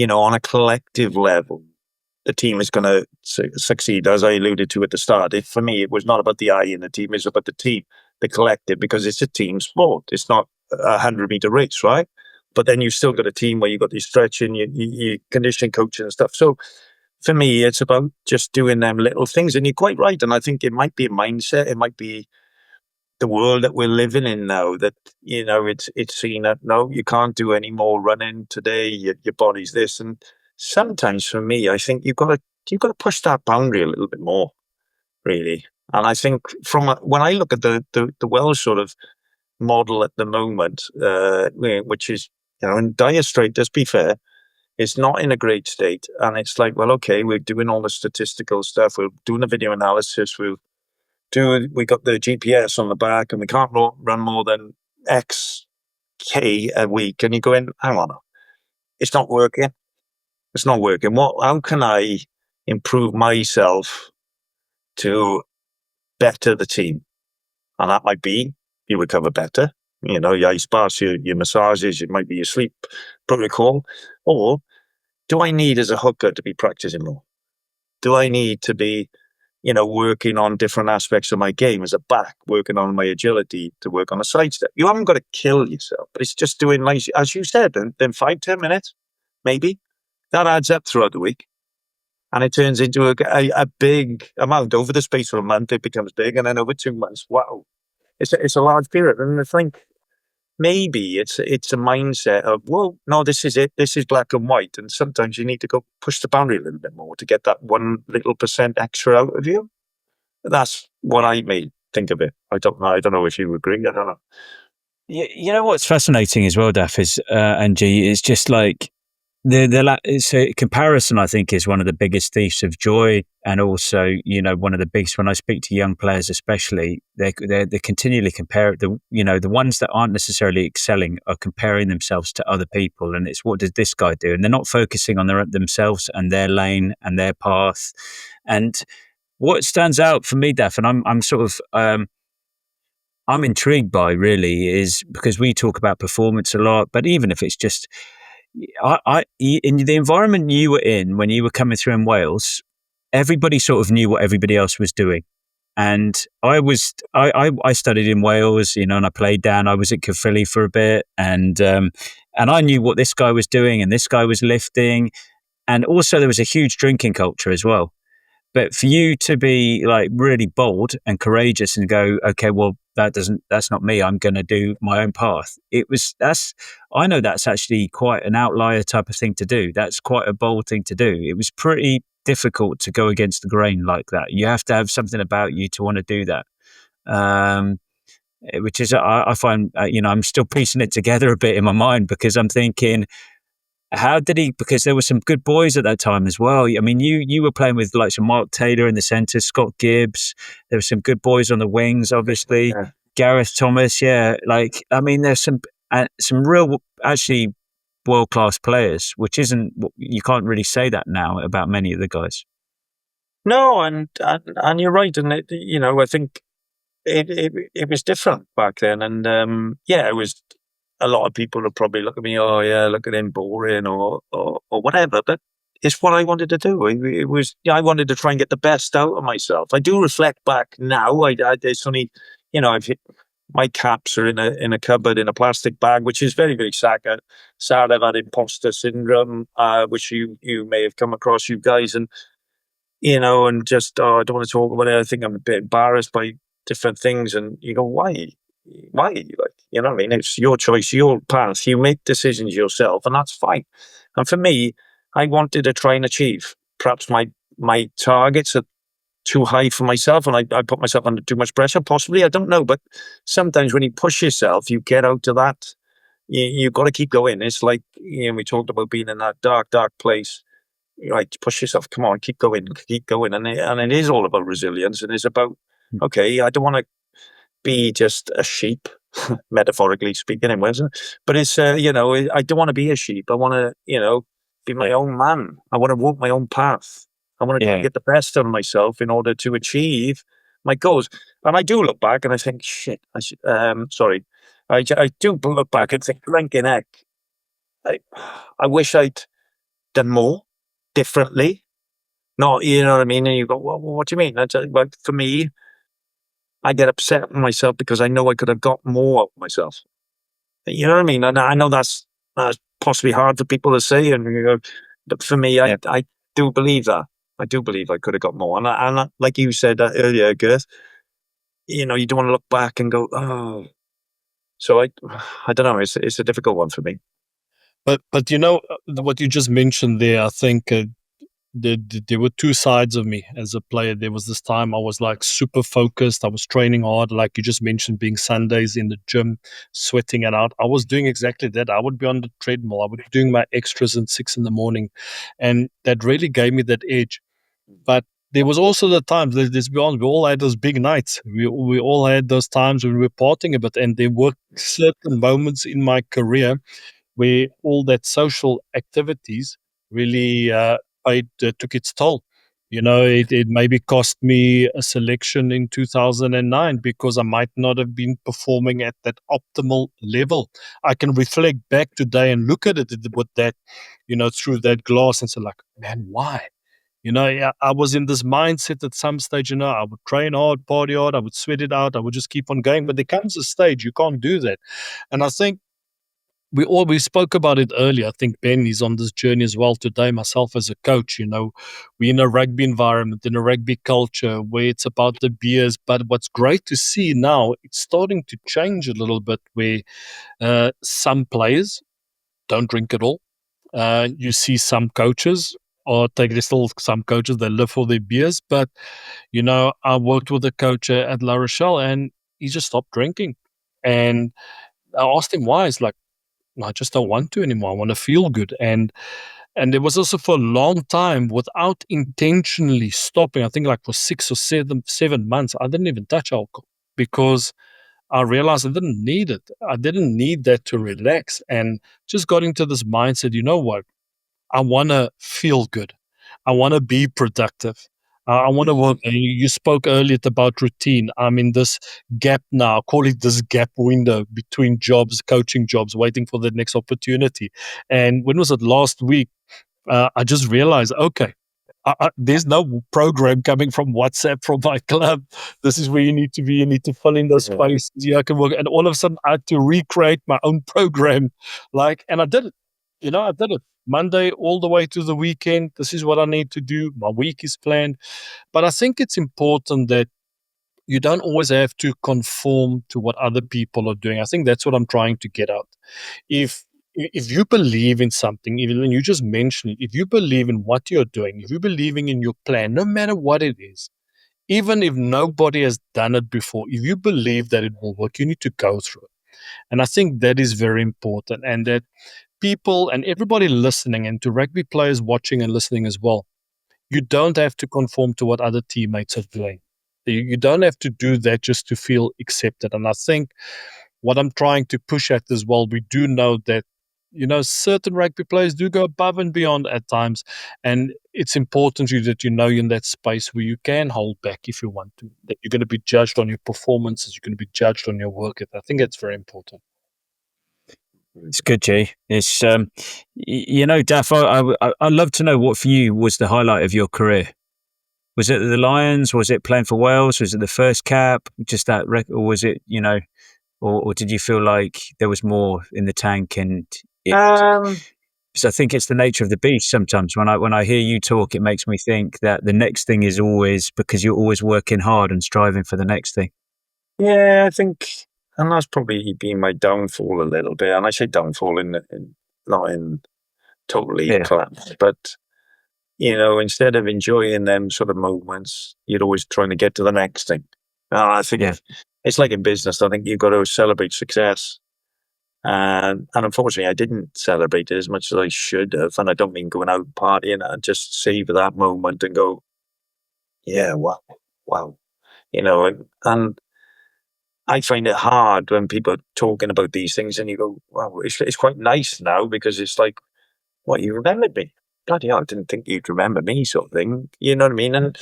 on a collective level, the team is going to succeed, as I alluded to at the start. For me, it was not about the I in the team, it's about the team, the collective, because it's a team sport. It's not a 100-meter race, right? But then you've still got a team where you've got your stretching, your conditioning coaching and stuff. So for me, it's about just doing them little things. And you're quite right. And I think it might be a mindset. It might be the world that we're living in now that, it's seen that, no, you can't do any more running today. Your body's this. And sometimes for me, I think you've got to push that boundary a little bit more, really. And I think when I look at the Welsh sort of model at the moment, which is, in dire straits, let's be fair, it's not in a great state. And it's like, well, okay, we're doing all the statistical stuff. We're doing the video analysis. We got the GPS on the back and we can't run more than X K a week. And you go in, hang on, it's not working. It's not working. How can I improve myself to better the team? And that might be you recover better. Your ice baths, your massages, it might be your sleep protocol. Or do I need as a hooker to be practicing more? Do I need to be, working on different aspects of my game as a back, working on my agility to work on a sidestep? You haven't got to kill yourself, but it's just doing, like, as you said, and then 5-10 minutes, maybe. That adds up throughout the week. And it turns into a big amount. Over the space of a month, it becomes big. And then over 2 months, wow, it's a large period. And I think maybe it's a mindset of, well, no, this is it. This is black and white. And sometimes you need to go push the boundary a little bit more to get that 1% extra out of you. That's what I may think of it. I don't know. I don't know if you agree. I don't know. You know what's fascinating as well, Daff, is and G, is just like it's a comparison. I think is one of the biggest thieves of joy, and also one of the biggest. When I speak to young players, especially, they continually compare the ones that aren't necessarily excelling are comparing themselves to other people, and it's what does this guy do, and they're not focusing on themselves and their lane and their path. And what stands out for me, Daff, and I'm sort of I'm intrigued by really is because we talk about performance a lot, but even if it's just, in the environment you were in when you were coming through in Wales, everybody sort of knew what everybody else was doing. And I studied in Wales, and I played down. I was at Caerphilly for a bit, and I knew what this guy was doing, and this guy was lifting, and also there was a huge drinking culture as well. But for you to be like really bold and courageous and go, okay, well, that's not me. I'm going to do my own path. I know that's actually quite an outlier type of thing to do. That's quite a bold thing to do. It was pretty difficult to go against the grain like that. You have to have something about you to want to do that. Which is, I find, I'm still piecing it together a bit in my mind because I'm thinking, how did he? Because there were some good boys at that time as well. I mean, you were playing with like some Mark Taylor in the centre, Scott Gibbs. There were some good boys on the wings, obviously. Yeah. Gareth Thomas, yeah. Like, I mean, there's some real, actually, world-class players, which isn't, you can't really say that now about many of the guys. No, and you're right, and I think it was different back then, and it was. A lot of people would probably look at me, oh yeah, look at him, boring, or whatever. But it's what I wanted to do. It was, I wanted to try and get the best out of myself. I do reflect back now. It's only, I've hit, my caps are in a cupboard in a plastic bag, which is very, very sad. Sad. I've had imposter syndrome, which you may have come across, you guys, and and just I don't want to talk about it. I think I'm a bit embarrassed by different things, and you go, why? Like, you know what I mean? It's your choice, your path. You make decisions yourself, and that's fine. And for me, I wanted to try and achieve. Perhaps my targets are too high for myself, and I put myself under too much pressure. Possibly, I don't know. But sometimes when you push yourself, you get out of that. You've got to keep going. It's like we talked about being in that dark place. Right, push yourself. Come on, keep going, and it is all about resilience, and it's about okay. I don't want to be just a sheep, metaphorically speaking, but it's I don't want to be a sheep. I want to be my own man. I want to walk my own path. I want to get the best out of myself in order to achieve my goals. And I do look back and I think, shit. I do look back and think, blanking heck, I wish I'd done more differently. Not, you know what I mean? And you go, well, what do you mean? Like, for me, I get upset with myself because I know I could have got more of myself. You know what I mean? And I know that's possibly hard for people to say, but for me, I do believe that. I do believe I could have got more. And like you said earlier, Gurth, you don't want to look back and go, oh. So I don't know. It's a difficult one for me. But what you just mentioned there, I think there were two sides of me as a player. There was this time I was like super focused. I was training hard, like you just mentioned, being Sundays in the gym, sweating it out. I was doing exactly that. I would be on the treadmill. I would be doing my extras at 6 a.m. And that really gave me that edge. But there was also the times, let's be honest, we all had those big nights. We all had those times when we were partying a bit. And there were certain moments in my career where all that social activities really took its toll. It maybe cost me a selection in 2009 because I might not have been performing at that optimal level. I can reflect back today and look at it with that, through that glass and say like, man, why? I was in this mindset at some stage, I would train hard, party hard, I would sweat it out, I would just keep on going. But there comes a stage you can't do that. And I think we spoke about it earlier. I think Ben is on this journey as well today. Myself as a coach, we're in a rugby environment, in a rugby culture where it's about the beers. But what's great to see now, it's starting to change a little bit where some players don't drink at all. You see some coaches, or there's still some coaches that live for their beers. But, I worked with a coach at La Rochelle and he just stopped drinking. And I asked him why. He's like, I just don't want to anymore. I want to feel good. And there was also for a long time without intentionally stopping, I think like for 6 or 7 months, I didn't even touch alcohol because I realized I didn't need it. I didn't need that to relax, and just got into this mindset, you know what? I want to feel good. I want to be productive. I want to work. And you spoke earlier about routine. I'm in this gap now, call it this gap window between jobs, coaching jobs, waiting for the next opportunity. And when was it last week? I just realized, okay, there's no program coming from WhatsApp from my club. This is where you need to be. You need to fill in those spaces. Yeah, I can work. And all of a sudden, I had to recreate my own program. And I did it. I did it. Monday all the way to the weekend. This is what I need to do. My week is planned. But I think it's important that you don't always have to conform to what other people are doing. I think that's what I'm trying to get out. If you believe in something, even when you just mentioned it, if you believe in what you're doing, if you're believing in your plan, no matter what it is, even if nobody has done it before, if you believe that it will work, you need to go through it. And I think that is very important. And that people and everybody listening, and to rugby players watching and listening as well, you don't have to conform to what other teammates are doing. You don't have to do that just to feel accepted. And I think what I'm trying to push at as well, we do know that, certain rugby players do go above and beyond at times. And it's important to you that you're in that space where you can hold back if you want to, that you're going to be judged on your performances, you're going to be judged on your work. I think that's very important. It's good, G. It's Daff, I'd love to know what for you was the highlight of your career. Was it the Lions? Was it playing for Wales? Was it the first cap? Just that record, or was it or did you feel like there was more in the tank? And because I think it's the nature of the beast. Sometimes when I hear you talk, it makes me think that the next thing is always, because you're always working hard and striving for the next thing. Yeah, I think, and that's probably been my downfall a little bit. And I say downfall not in totally collapse, but instead of enjoying them sort of moments, you're always trying to get to the next thing. I think it's like in business. I think you've got to celebrate success. And unfortunately, I didn't celebrate it as much as I should have. And I don't mean going out partying. I just savor that moment and go, yeah, wow. And I find it hard when people are talking about these things and you go, wow, it's quite nice now, because it's like, what, you remembered me? Bloody hell, I didn't think you'd remember me, sort of thing. You know what I mean? And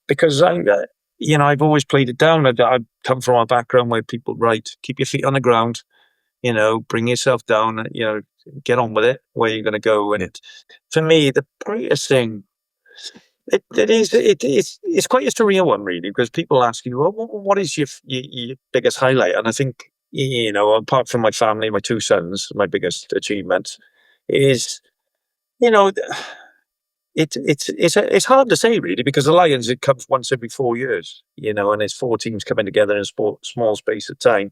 because I've always played it down. I've come from a background where people, right, keep your feet on the ground, bring yourself down, get on with it, where you're going to go. And for me, the greatest thing, it's quite a surreal one, really, because people ask you, well, what is your biggest highlight? And I think, apart from my family, my two sons, my biggest achievement is, it's hard to say, really, because the Lions, it comes once every 4 years, and there's 4 teams coming together in a small space of time,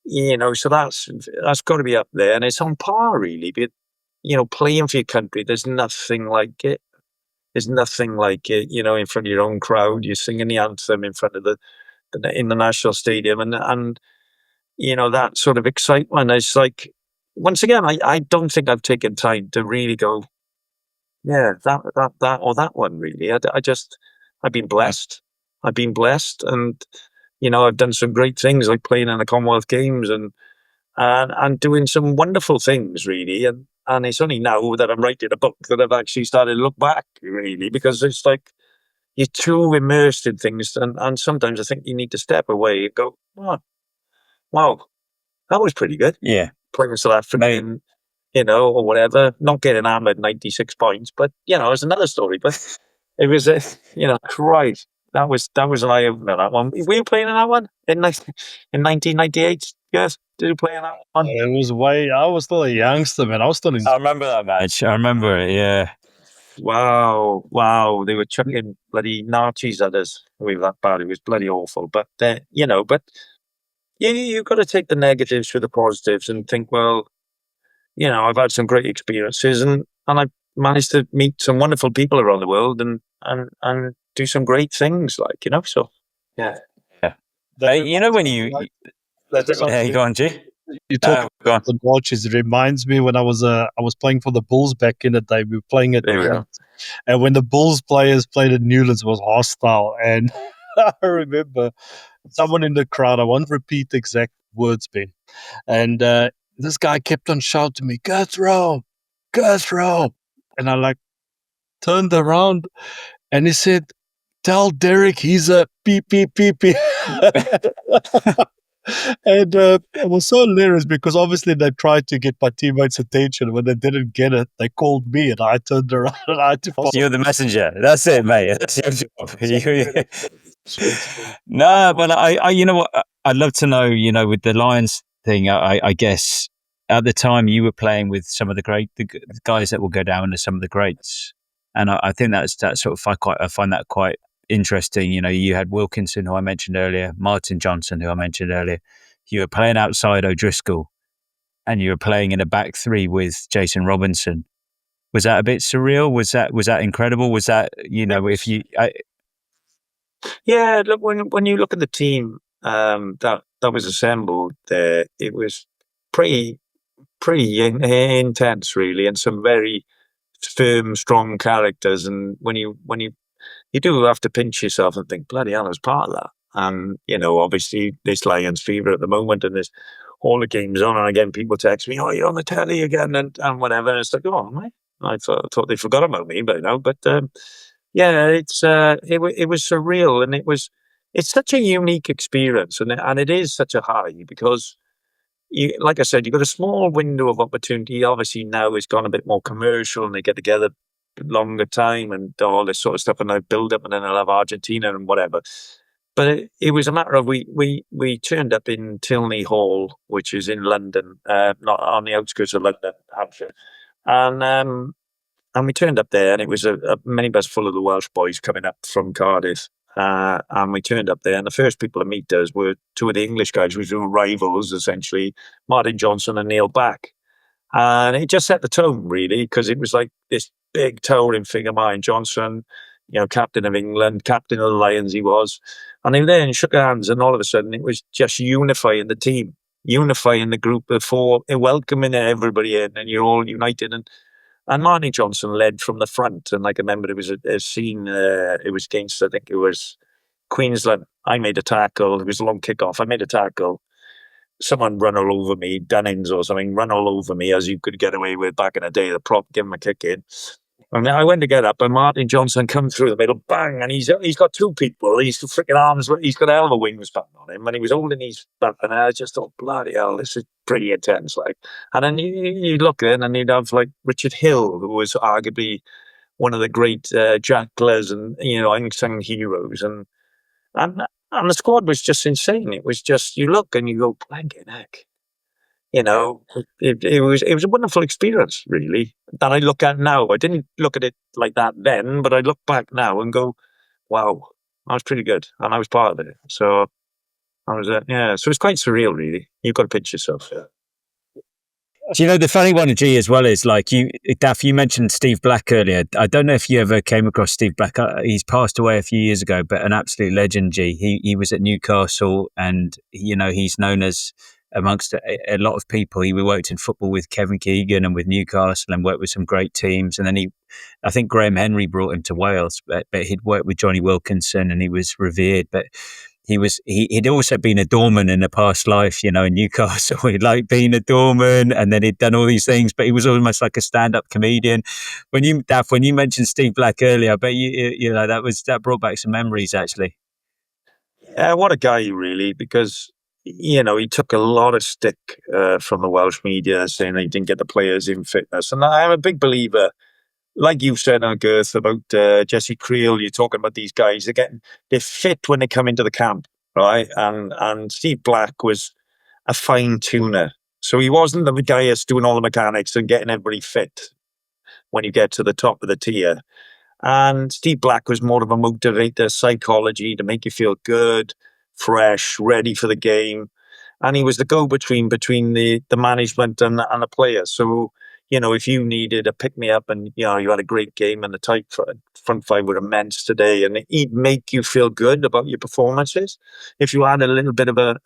so that's got to be up there, and it's on par, really. But playing for your country, there's nothing like it. There's nothing like it, in front of your own crowd. You're singing the anthem in front of in the national stadium, and that sort of excitement. It's like, once again, I don't think I've taken time to really go, yeah, that or that one, really. I've been blessed. I've been blessed, and I've done some great things, like playing in the Commonwealth Games and doing some wonderful things, really. And it's only now that I'm writing a book that I've actually started to look back, really, because it's like you're too immersed in things, and sometimes I think you need to step away and go, oh, wow, that was pretty good. Yeah, playing South Africa, or whatever. Not getting hammered 96 points, but it's another story. But it was Christ, that was an eye opener, that one. Were you playing in that one in 1998? Yes, did you play in that one? It was I was still a youngster, man. I was still in. I remember that match. I remember it. Yeah. Wow. They were chucking bloody Nazis at us. We were that bad. It was bloody awful. But, but you've got to take the negatives for the positives and think, well, I've had some great experiences and I've managed to meet some wonderful people around the world and do some great things, so, yeah. When you go on, G. You talk Go on. about the Dodgers. It reminds me when I was playing for the Bulls back in the day. We were playing at There we go. and when the Bulls players played at Newlands, it was hostile. And I remember someone in the crowd. I won't repeat the exact words, Ben. And this guy kept on shouting to me, Gurthro, Gurthro. And I turned around and he said, tell Derek he's a beep, beep, beep, beep. And it was so hilarious because obviously they tried to get my teammates' attention. When they didn't get it, they called me and I turned around and I had to follow. You're the messenger. That's it, mate. That's your job. No, but you know what? I'd love to know, with the Lions thing, I guess at the time you were playing with some of the guys that will go down as some of the greats. And I think that's sort of, I find that quite interesting. You had Wilkinson, who I mentioned earlier, Martin Johnson, who I mentioned earlier. You were playing outside O'Driscoll and you were playing in a back three with Jason Robinson. Was that a bit surreal? Was that incredible? Was that, Yeah, look, when you look at the team that was assembled there, it was pretty intense, really, and some very firm, strong characters. And when you do have to pinch yourself and think, bloody hell, I was part of that. And obviously, this Lions fever at the moment, and there's all the games on, and again, people text me, "Oh, you're on the telly again," and whatever. And it's like, oh, mate, I thought they forgot about me, but yeah, it was surreal, and it's such a unique experience, and it is such a high because like I said, you've got a small window of opportunity. Obviously now it's gone a bit more commercial, and they get together longer time and all this sort of stuff, and they build up, and then they'll have Argentina and whatever. But it was a matter of we turned up in Tilney Hall, which is in London, not on the outskirts of London, Hampshire, and we turned up there, and it was a minibus full of the Welsh boys coming up from Cardiff. And we turned up there, and the first people to meet us were two of the English guys, which were rivals, essentially, Martin Johnson and Neil Back. And it just set the tone, really, because it was like this big towering figure, Martin Johnson, captain of England, captain of the Lions he was. And they were there and shook hands, and all of a sudden it was just unifying the team, unifying the group of four, welcoming everybody in, and you're all united. And Martin Johnson led from the front, and I can remember it was a scene, it was against, I think it was Queensland. I made a tackle, it was a long kickoff, I made a tackle. Someone run all over me, Dunnings or something, run all over me, as you could get away with back in the day, the prop, give him a kick in. And I went to get up, and Martin Johnson come through the middle, bang, and he's got two people, he's freaking arms, he's got a hell of a wingspan on him, and he was holding his back, and I just thought, bloody hell, this is pretty intense, And then you'd look in, and you'd have Richard Hill, who was arguably one of the great jacklers and unsung heroes, and the squad was just insane. It was just, you look and you go, blanket heck. It was a wonderful experience, really, that I look at now. I didn't look at it like that then, but I look back now and go, wow, that was pretty good. And I was part of it. So I was, so it's quite surreal, really. You've got to pinch yourself. Yeah. Do you know the funny one, G, as well, is Daff, you mentioned Steve Black earlier. I don't know if you ever came across Steve Black. He's passed away a few years ago, but an absolute legend, G. He was at Newcastle, and, he's known as, amongst a lot of people, he worked in football with Kevin Keegan and with Newcastle and worked with some great teams. And then I think Graham Henry brought him to Wales, but he'd worked with Johnny Wilkinson and he was revered. But he'd also been a doorman in a past life, in Newcastle. He'd being a doorman, and then he'd done all these things, but he was almost like a stand-up comedian. When you mentioned Steve Black earlier, I bet that brought back some memories, actually. Yeah, what a guy, really, because he took a lot of stick from the Welsh media, saying he didn't get the players in fitness. And I'm a big believer, like you said, Girth, about Jesse Creel. You're talking about these guys. They're fit when they come into the camp, right? And Steve Black was a fine tuner. So he wasn't the guy that's doing all the mechanics and getting everybody fit when you get to the top of the tier. And Steve Black was more of a motivator, psychology to make you feel good, fresh, ready for the game. And he was the go-between between the management and the players. So, if you needed a pick-me-up and, you had a great game and the tight front five were immense today, and he'd make you feel good about your performances. If you had a little bit of a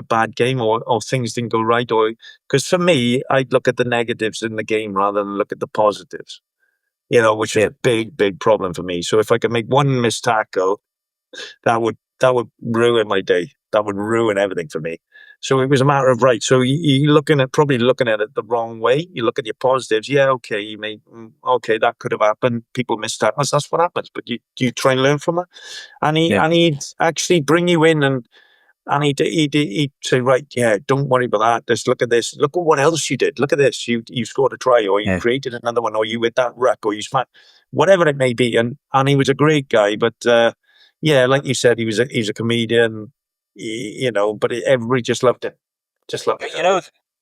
bad game or things didn't go right, because for me, I'd look at the negatives in the game rather than look at the positives, which is a big problem for me. So if I could make one missed tackle, that would ruin my day. That would ruin everything for me. So it was a matter of, right, so you're probably looking at it the wrong way. You look at your positives. Yeah, okay, that could have happened. People miss tackles. That's what happens. But you try and learn from it. And he'd actually bring you in and he'd say, right, yeah, don't worry about that. Just look at this. Look at what else you did. Look at this. You scored a try, or you created another one, or you hit that ruck, or you smacked, whatever it may be. And he was a great guy. But like you said, he's a comedian, but everybody just loved him. Just loved him.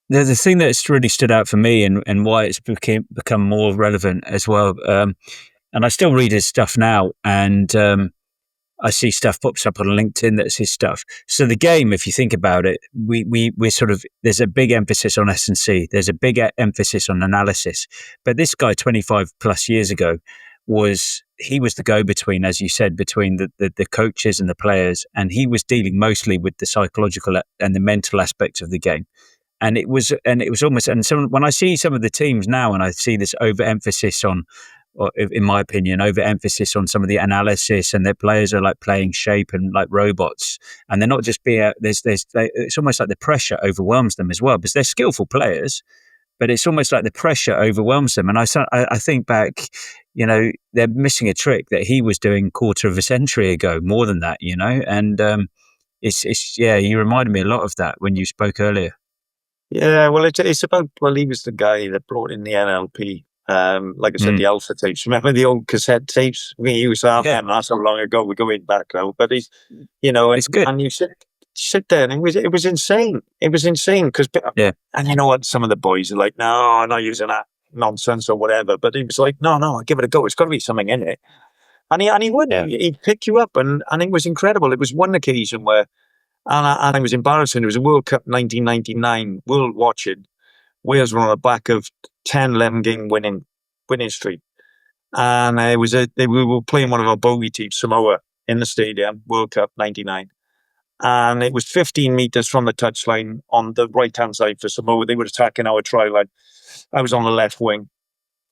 There's a thing that's really stood out for me and why it's become more relevant as well. And I still read his stuff now, and I see stuff pops up on LinkedIn that's his stuff. So the game, if you think about it, we're sort of, there's a big emphasis on S&C. There's a big emphasis on analysis. But this guy 25 plus years ago he was the go-between, as you said, between the coaches and the players. And he was dealing mostly with the psychological and the mental aspects of the game. And it was almost, and so when I see some of the teams now and I see this overemphasis on, or in my opinion, overemphasis on some of the analysis, and their players are like playing shape and like robots, and they're not just it's almost like the pressure overwhelms them as well, because they're skillful players, but it's almost like the pressure overwhelms them. And I think back, they're missing a trick that he was doing quarter of a century ago, more than that, and you reminded me a lot of that when you spoke earlier. Yeah, well, it's about, he was the guy that brought in the NLP. Like I said, the alpha tapes. Remember the old cassette tapes? We used to have them. That's how long ago. We're going back now. But he's, it's good. And you sit there, and it was insane. It was insane because, and you know what? Some of the boys are like, no, I'm not using that nonsense or whatever. But he was like, no, I'll give it a go. It's got to be something in it. And he would. Yeah. He'd pick you up, and it was incredible. It was one occasion where, and it was embarrassing. It was a World Cup 1999, world watching. Wales were on the back of 10, 11 game winning streak. And we were playing one of our bogey teams, Samoa, in the stadium, World Cup 99. And it was 15 meters from the touchline on the right-hand side for Samoa. They were attacking our try line. I was on the left wing.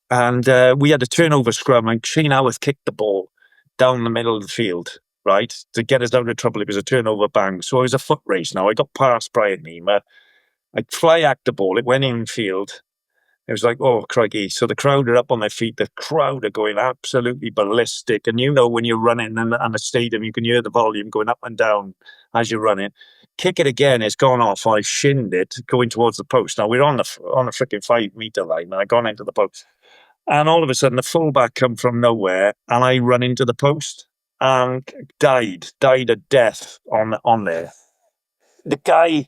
And we had a turnover scrum, and Shane Howarth kicked the ball down the middle of the field, right, to get us out of trouble. It was a turnover bang. So it was a foot race now. I got past Brian Nima. I fly-hacked the ball. It went in field. It was like, oh, crikey. So the crowd are up on their feet. The crowd are going absolutely ballistic. And when you're running in a stadium, you can hear the volume going up and down as you're running. Kick it again. It's gone off. I shinned it going towards the post. Now, we're on the freaking 5 meter line. And I gone into the post. And all of a sudden, the fullback come from nowhere. And I run into the post and died a death on there. The guy...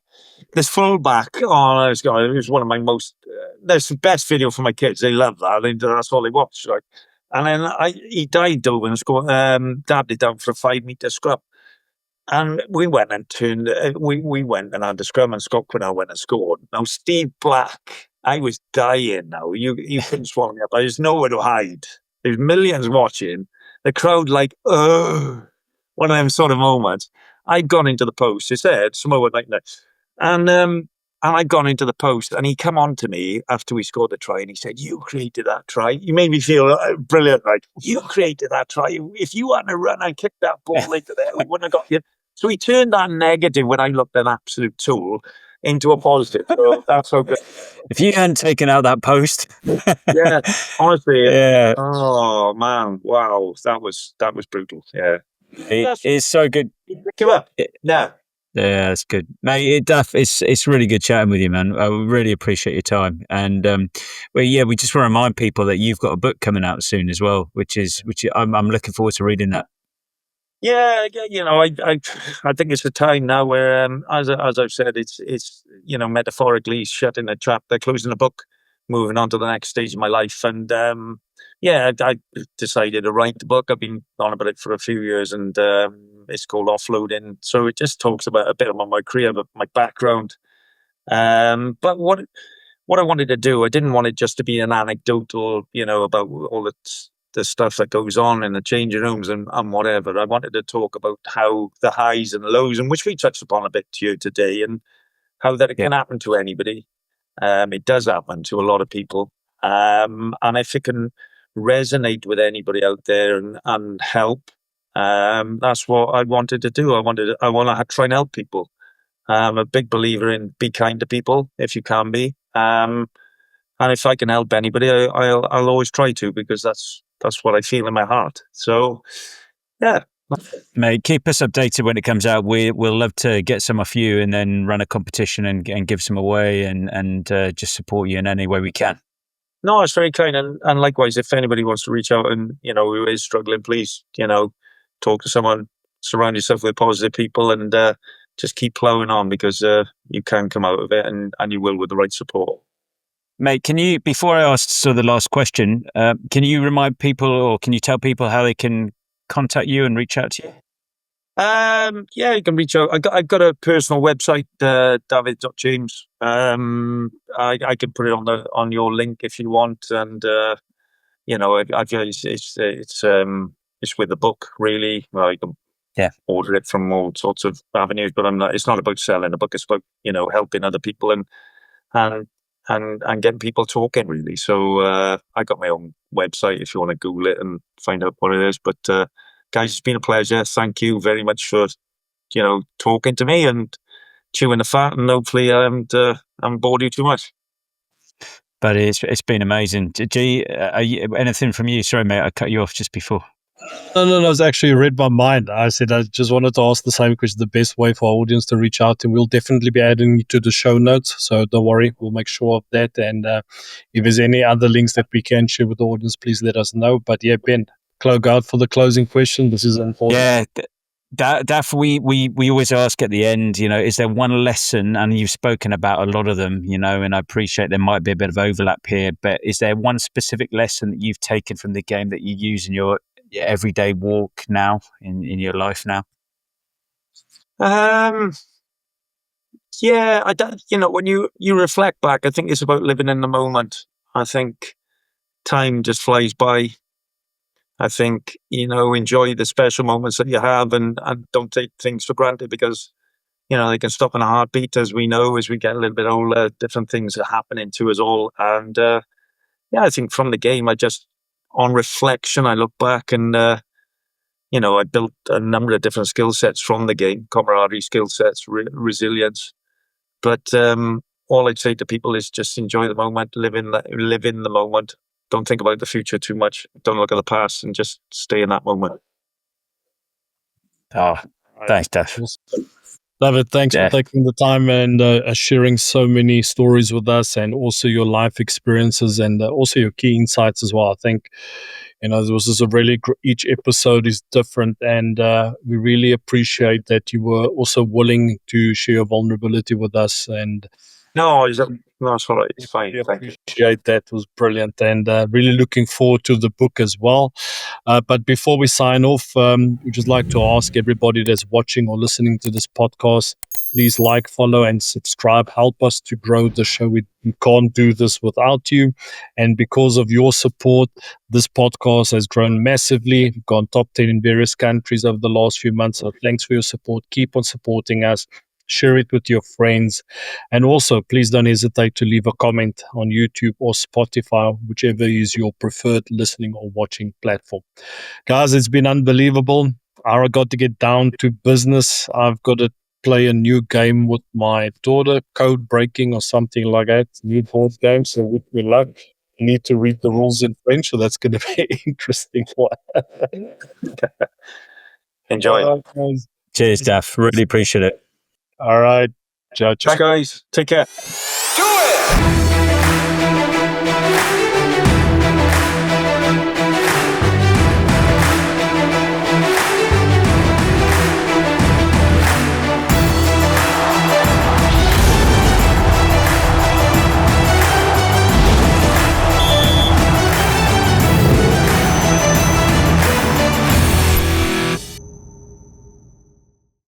This fullback, it was one of my most. That's the best video for my kids. They love that. That's all they watch. Right? And then he dived over and scored, dabbed it down for a 5 meter scrum. And we went and turned. We went and had the scrum, and Scott Quinnell went and scored. Now Steve Black, I was dying. Now you couldn't swallow me up. There's nowhere to hide. There's millions watching. The crowd one of them sort of moments. I'd gone into the post. It said Samoa like that. And I'd gone into the post, and he come on to me after we scored the try, and he said, "You created that try. You made me feel brilliant. Like, you created that try. If you hadn't run and kicked that ball into there, we wouldn't have got you." So he turned that negative, when I looked an absolute tool, into a positive. So that's so good. If you hadn't taken out that post, yeah, honestly, yeah. Oh man, wow, that was brutal. Yeah, it's so good. Pick you up. No. Yeah, that's good, mate. Duff, it's really good chatting with you, man. I really appreciate your time, and we just want to remind people that you've got a book coming out soon as well, which I'm looking forward to reading that. Yeah, I think it's the time now where, as I've said, it's metaphorically shutting a chapter, closing a book, moving on to the next stage of my life, and I decided to write the book. I've been on about it for a few years, and it's called Offloading. So it just talks about a bit about my career, but my background. But what I wanted to do, I didn't want it just to be an anecdotal, about all the stuff that goes on in the changing rooms and whatever. I wanted to talk about how the highs and lows, and which we touched upon a bit here today, and how that it can happen to anybody. It does happen to a lot of people. And if it can resonate with anybody out there and help, that's what I wanted to do. I want to try and help people. I'm a big believer in be kind to people if you can be. And if I can help anybody, I'll always try to, because that's what I feel in my heart. So, yeah. Mate, keep us updated when it comes out. We'll love to get some off you and then run a competition and give some away and just support you in any way we can. No, it's very kind. And likewise, if anybody wants to reach out and, who is struggling, please, talk to someone, surround yourself with positive people, and just keep plowing on, because you can come out of it, and you will with the right support. Mate, can you, before I ask the last question, can you remind people, or can you tell people how they can contact you and reach out to you? Yeah, you can reach out. I've got a personal website, Dafydd James. I can put it on your link if you want, and it's with the book, really. Well, you can order it from all sorts of avenues, but it's not about selling a book. It's about helping other people and getting people talking, really. So I got my own website if you want to Google it and find out what it is. But guys, it's been a pleasure. Thank you very much for talking to me and chewing the fat, and hopefully I haven't bored you too much. But it's been amazing. G, anything from you? Sorry, mate, I cut you off just before. No, it's actually read my mind. I said I just wanted to ask the same question, the best way for our audience to reach out, and we'll definitely be adding it to the show notes. So don't worry, we'll make sure of that. And if there's any other links that we can share with the audience, please let us know. But yeah, Ben, close out for the closing question. This is important. Yeah. Daf, we always ask at the end, is there one lesson, and you've spoken about a lot of them, and I appreciate there might be a bit of overlap here, but is there one specific lesson that you've taken from the game that you use in your everyday walk now, in your life now? Yeah, when you reflect back, I think it's about living in the moment. I think time just flies by. I think, enjoy the special moments that you have, and don't take things for granted, because, they can stop in a heartbeat, as we know, as we get a little bit older. Different things are happening to us all. And I think from the game, on reflection, I look back and, I built a number of different skill sets from the game, camaraderie skill sets, resilience. But all I'd say to people is just enjoy the moment, live in the moment. Don't think about the future too much. Don't look at the past, and just stay in that moment. Oh, thanks, Daf. David, thanks for taking the time and sharing so many stories with us, and also your life experiences, and also your key insights as well. I think, this is a really each episode is different, and we really appreciate that you were also willing to share your vulnerability with us. And no, it's all right. It's fine. I appreciate that. It was brilliant, and really looking forward to the book as well. But before we sign off, we'd just like to ask everybody that's watching or listening to this podcast, please like, follow, and subscribe. Help us to grow the show. We can't do this without you. And because of your support, this podcast has grown massively. We've gone top 10 in various countries over the last few months. So thanks for your support. Keep on supporting us. Share it with your friends. And also, please don't hesitate to leave a comment on YouTube or Spotify, whichever is your preferred listening or watching platform. Guys, it's been unbelievable. I got to get down to business. I've got to play a new game with my daughter, code breaking or something like that. New board game, so with me luck. I need to read the rules in French, so that's going to be an interesting one. Enjoy. Cheers, Daf. Really appreciate it. All right. Ciao, ciao. Thanks, guys. Take care. Do it!